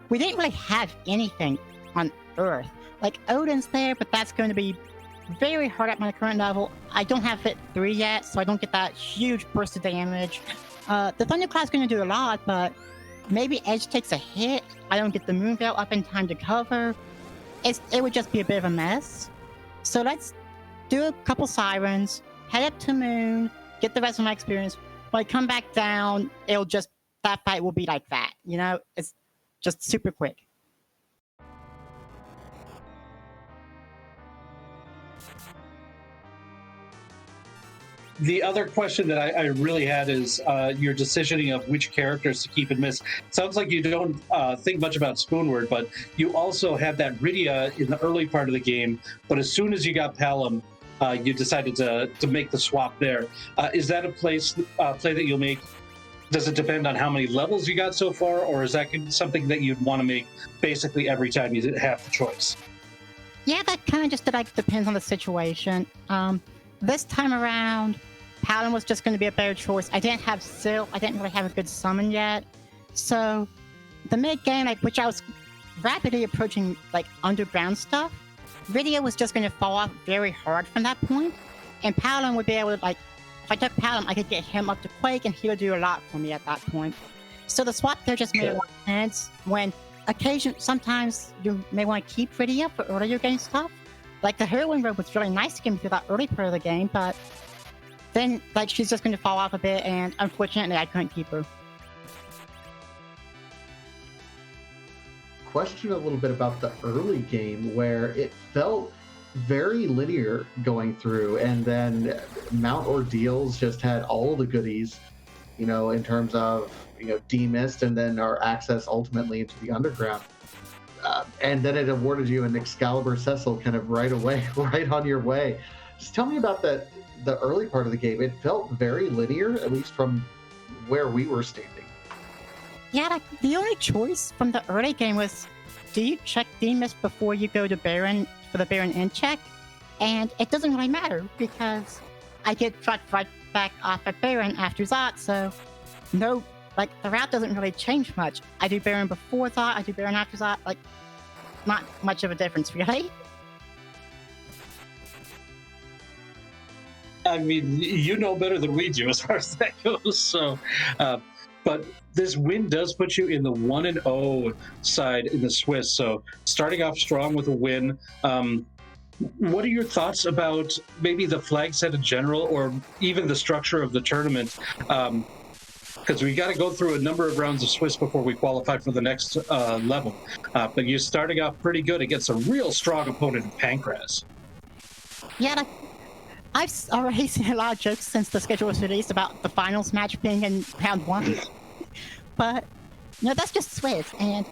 we didn't really have anything on Earth. Like, Odin's there, but that's going to be very hard at my current level. I don't have Fit 3 yet, so I don't get that huge burst of damage. The Thundercloud's going to do a lot, but maybe Edge takes a hit. I don't get the Moonveil up in time to cover. It would just be a bit of a mess. So let's do a couple Sirens, head up to Moon, get the rest of my experience. When I come back down, that fight will be like that. You know, it's just super quick. The other question that I really had is your decisioning of which characters to keep and miss. Sounds like you don't think much about Spoonward, but you also had that Rydia in the early part of the game, but as soon as you got Palom, you decided to make the swap there. Is that a play that you'll make? Does it depend on how many levels you got so far, or is that something that you'd want to make basically every time you have the choice? Yeah, that kind of just depends on the situation. This time around, Paladin was just going to be a better choice. I didn't have Syl. I didn't really have a good summon yet. So the mid game, which I was rapidly approaching underground stuff, Rydia was just going to fall off very hard from that point. And Paladin would be able to, if I took Paladin, I could get him up to Quake, and he would do a lot for me at that point. So the swap there just made a lot of sense. When sometimes you may want to keep Rydia for earlier game stuff. Like, the Heroine Robe was really nice to get me through that early part of the game, but then, she's just going to fall off a bit, and unfortunately, I couldn't keep her. Question a little bit about the early game, where it felt very linear going through, and then Mount Ordeals just had all the goodies, in terms of, demist, and then our access ultimately into the underground. And then it awarded you an Excalibur Cecil kind of right away, right on your way. Just tell me about the early part of the game. It felt very linear, at least from where we were standing. Yeah, the only choice from the early game was, do you check Demist before you go to Baron for the Baron end check? And it doesn't really matter, because I get dropped right back off at Baron after Zot, so no, the route doesn't really change much. I do Baron before Zot, I do Baron after Zot, not much of a difference, really. I mean, you know better than we do as far as that goes. So, but this win does put you in the 1-0 side in the Swiss. So, starting off strong with a win. What are your thoughts about maybe the flag set in general, or even the structure of the tournament? Because we got to go through a number of rounds of Swiss before we qualify for the next level. But you're starting off pretty good against a real strong opponent in Pankraz. Yeah, I've already seen a lot of jokes since the schedule was released about the finals match being in round 1. But, that's just Swiss, and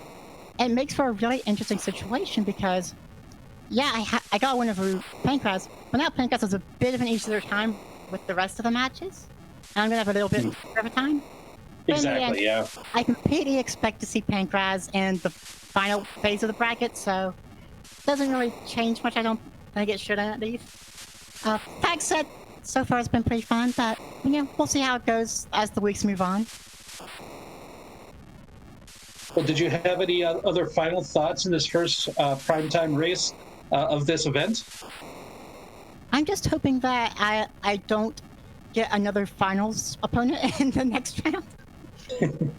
it makes for a really interesting situation because, I got one over Pankraz, but now Pankraz has a bit of an easier time with the rest of the matches. And I'm going to have a little bit of a time. Exactly, yeah. I completely expect to see Pankraz in the final phase of the bracket, so it doesn't really change much. I don't think it should, at least. Flag set so far has been pretty fun, but we'll see how it goes as the weeks move on. Well, did you have any other final thoughts in this first primetime race of this event? I'm just hoping that I don't get another finals opponent in the next round. Give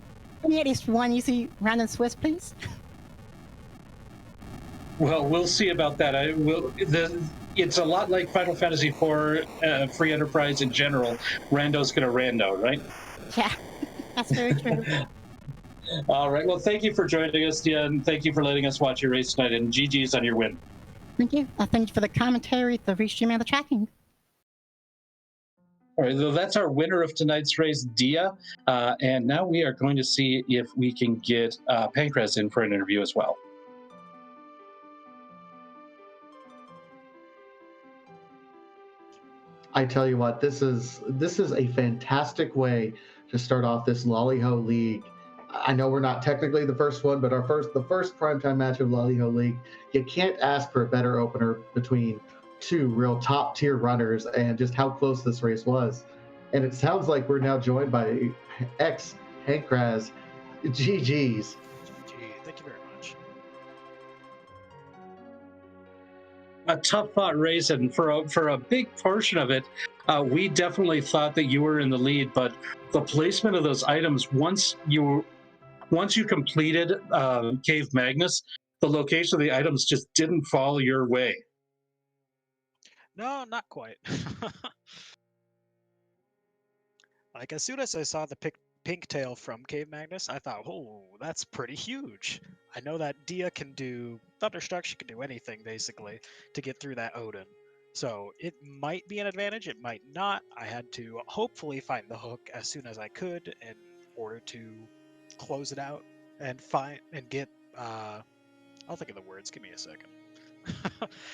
me at least one easy round in Swiss, please. Well, we'll see about that. It's a lot like Final Fantasy IV Free Enterprise in general. Rando's gonna rando, right? Yeah, that's very true. All right. Well, thank you for joining us, Dia, and thank you for letting us watch your race tonight. And GG's on your win. Thank you. Thank you for the commentary, the restream, and the tracking. All right, so that's our winner of tonight's race, Dia. And now we are going to see if we can get Pankraz in for an interview as well. I tell you what, this is a fantastic way to start off this Lali-Ho League. I know we're not technically the first one, but the first primetime match of Lali-Ho League. You can't ask for a better opener between two real top tier runners, and just how close this race was. And it sounds like we're now joined by xPankraz. GG's. Thank you very much. A tough fought race, and for a big portion of it, we definitely thought that you were in the lead. But the placement of those items, once you completed Cave Magnus, the location of the items just didn't fall your way. No, not quite. Like, as soon as I saw the pink tail from Cave Magnus, I thought, oh, that's pretty huge. I know that Dia can do Thunderstruck, she can do anything, basically, to get through that Odin. So it might be an advantage, it might not. I had to hopefully find the hook as soon as I could in order to close it out and get, I'll think of the words, give me a second.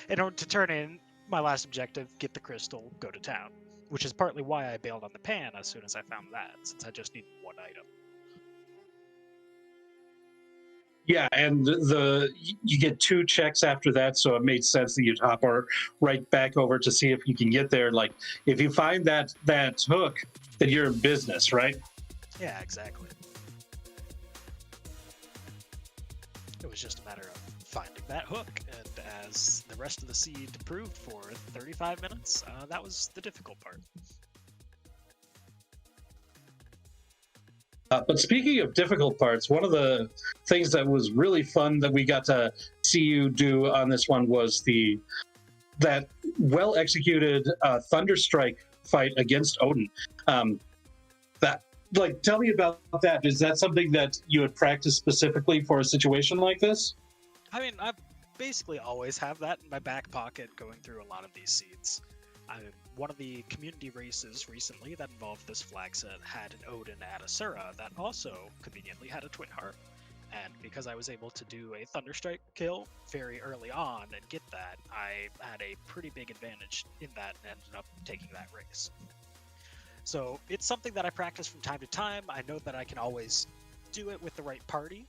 In order to turn in my last objective, get the crystal, go to town. Which is partly why I bailed on the pan as soon as I found that, since I just needed one item. Yeah, and you get 2 checks after that, so it made sense that you'd hop right back over to see if you can get there. Like, if you find that hook, then you're in business, right? Yeah, exactly. It was just a matter of finding that hook, and as the rest of the seed proved for 35 minutes, that was the difficult part. But speaking of difficult parts, one of the things that was really fun that we got to see you do on this one was that well-executed Thunderstrike fight against Odin. Tell me about that. Is that something that you had practiced specifically for a situation like this? I mean, I basically always have that in my back pocket going through a lot of these seeds. One of the community races recently that involved this flag set had an Odin at Asura that also conveniently had a Twin Harp. And because I was able to do a Thunderstrike kill very early on and get that, I had a pretty big advantage in that and ended up taking that race. So it's something that I practice from time to time. I know that I can always do it with the right party,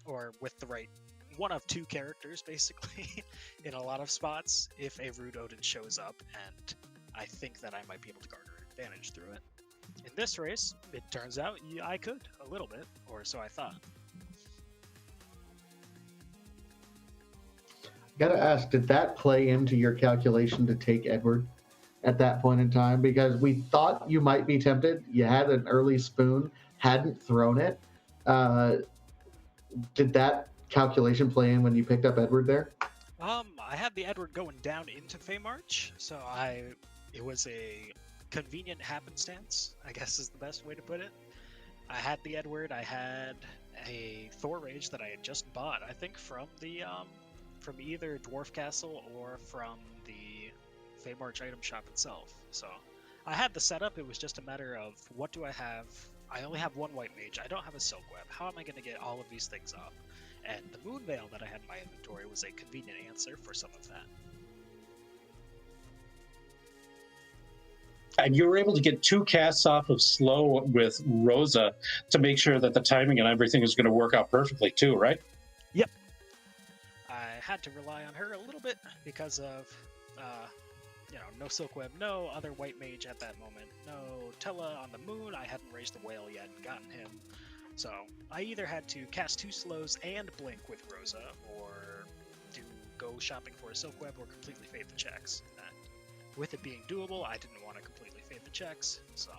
or with the right one of 2 characters, basically, in a lot of spots, if a Rude Odin shows up, and I think that I might be able to garner an advantage through it. In this race, it turns out I could, a little bit, or so I thought. Gotta ask, did that play into your calculation to take Edward at that point in time? Because we thought you might be tempted. You had an early spoon, hadn't thrown it. Did that calculation play in when you picked up Edward there? I had the Edward going down into Feymarch, so it was a convenient happenstance, I guess is the best way to put it. I had the Edward, I had a Thor Rage that I had just bought, I think from the from either Dwarf Castle or from the Feymarch item shop itself. So I had the setup, it was just a matter of what do I have? I only have 1 White Mage, I don't have a Silk Web, how am I going to get all of these things up? And the Moon Veil that I had in my inventory was a convenient answer for some of that. And you were able to get 2 casts off of slow with Rosa to make sure that the timing and everything is going to work out perfectly too, right? Yep. I had to rely on her a little bit because of, no Silk Web, no other White Mage at that moment, no Tella on the Moon, I hadn't raised the Whale yet and gotten him. So I either had to cast 2 slows and blink with Rosa, or go shopping for a Silk Web, or completely fade the checks. And with it being doable, I didn't want to completely fade the checks, so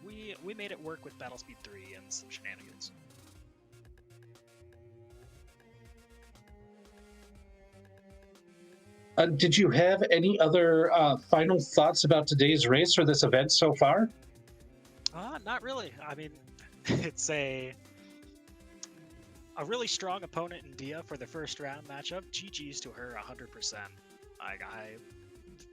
we made it work with Battle Speed 3 and some shenanigans. Did you have any other final thoughts about today's race or this event so far? Not really. I mean, it's a really strong opponent in Dia for the first round matchup. GG's to her 100%. Like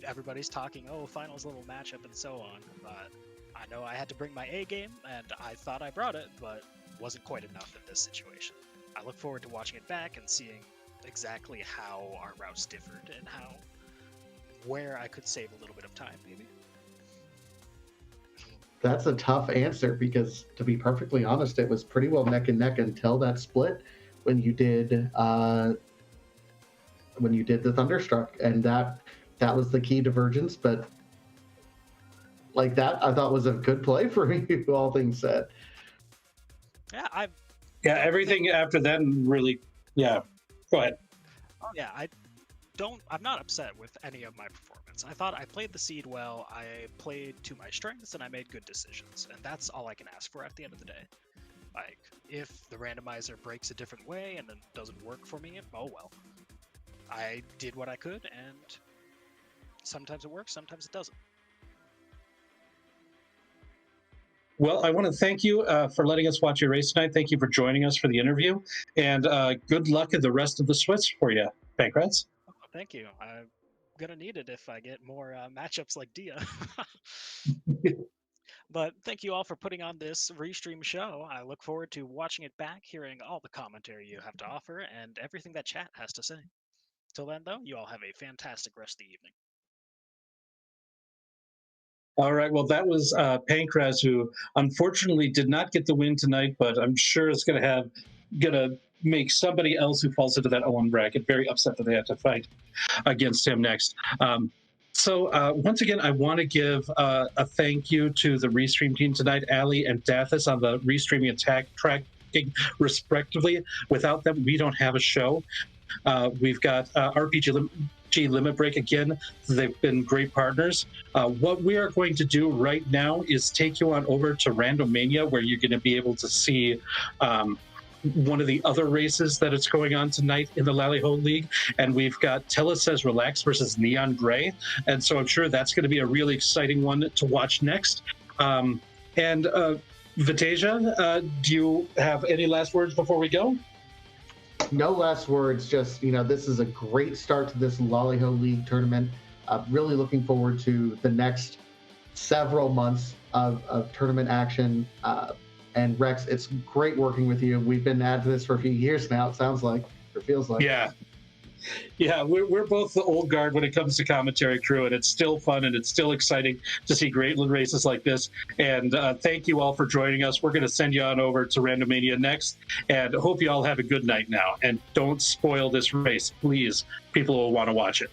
everybody's talking, oh, finals level matchup and so on, but I know I had to bring my A game, and I thought I brought it, but wasn't quite enough in this situation. I look forward to watching it back and seeing exactly how our routes differed and where I could save a little bit of time, maybe. That's a tough answer because, to be perfectly honest, it was pretty well neck and neck until that split when you did the Thunderstruck, and that was the key divergence. But like that, I thought was a good play for you, all things said. Yeah, everything after that really, yeah. Go ahead. Oh yeah, I'm not upset with any of my performance. I thought I played the seed well, I played to my strengths, and I made good decisions. And that's all I can ask for at the end of the day. Like, if the randomizer breaks a different way and then doesn't work for me, oh well. I did what I could, and sometimes it works, sometimes it doesn't. Well, I want to thank you for letting us watch your race tonight. Thank you for joining us for the interview, and good luck in the rest of the Swiss for you, Pankraz. Oh, thank you. I'm gonna need it if I get more matchups like Dia. But thank you all for putting on this restream show. I look forward to watching it back, hearing all the commentary you have to offer, and everything that chat has to say. Till then, though, you all have a fantastic rest of the evening. All right. Well, that was Pankraz, who unfortunately did not get the win tonight, but I'm sure it's gonna make somebody else who falls into that 0-1 bracket very upset that they have to fight against him next. So once again, I want to give a thank you to the Restream team tonight, Ali and Dathis on the Restreaming attack tracking, respectively. Without them, we don't have a show. We've got RPG Limit Break again. They've been great partners. What we are going to do right now is take you on over to Randomania, where you're going to be able to see one of the other races that is going on tonight in the Lali-Ho League. And we've got Tella Says Relax versus Neon Gray. And so I'm sure that's going to be a really exciting one to watch next. And Vitasia, do you have any last words before we go? No last words, just, this is a great start to this Lali-Ho League tournament. Really looking forward to the next several months of tournament action. And Rex, it's great working with you. We've been at this for a few years now, it sounds like, or feels like. Yeah, we're both the old guard when it comes to commentary crew, and it's still fun and it's still exciting to see great races like this. And thank you all for joining us. We're going to send you on over to Randomania next, and hope you all have a good night now. And don't spoil this race, please. People will want to watch it.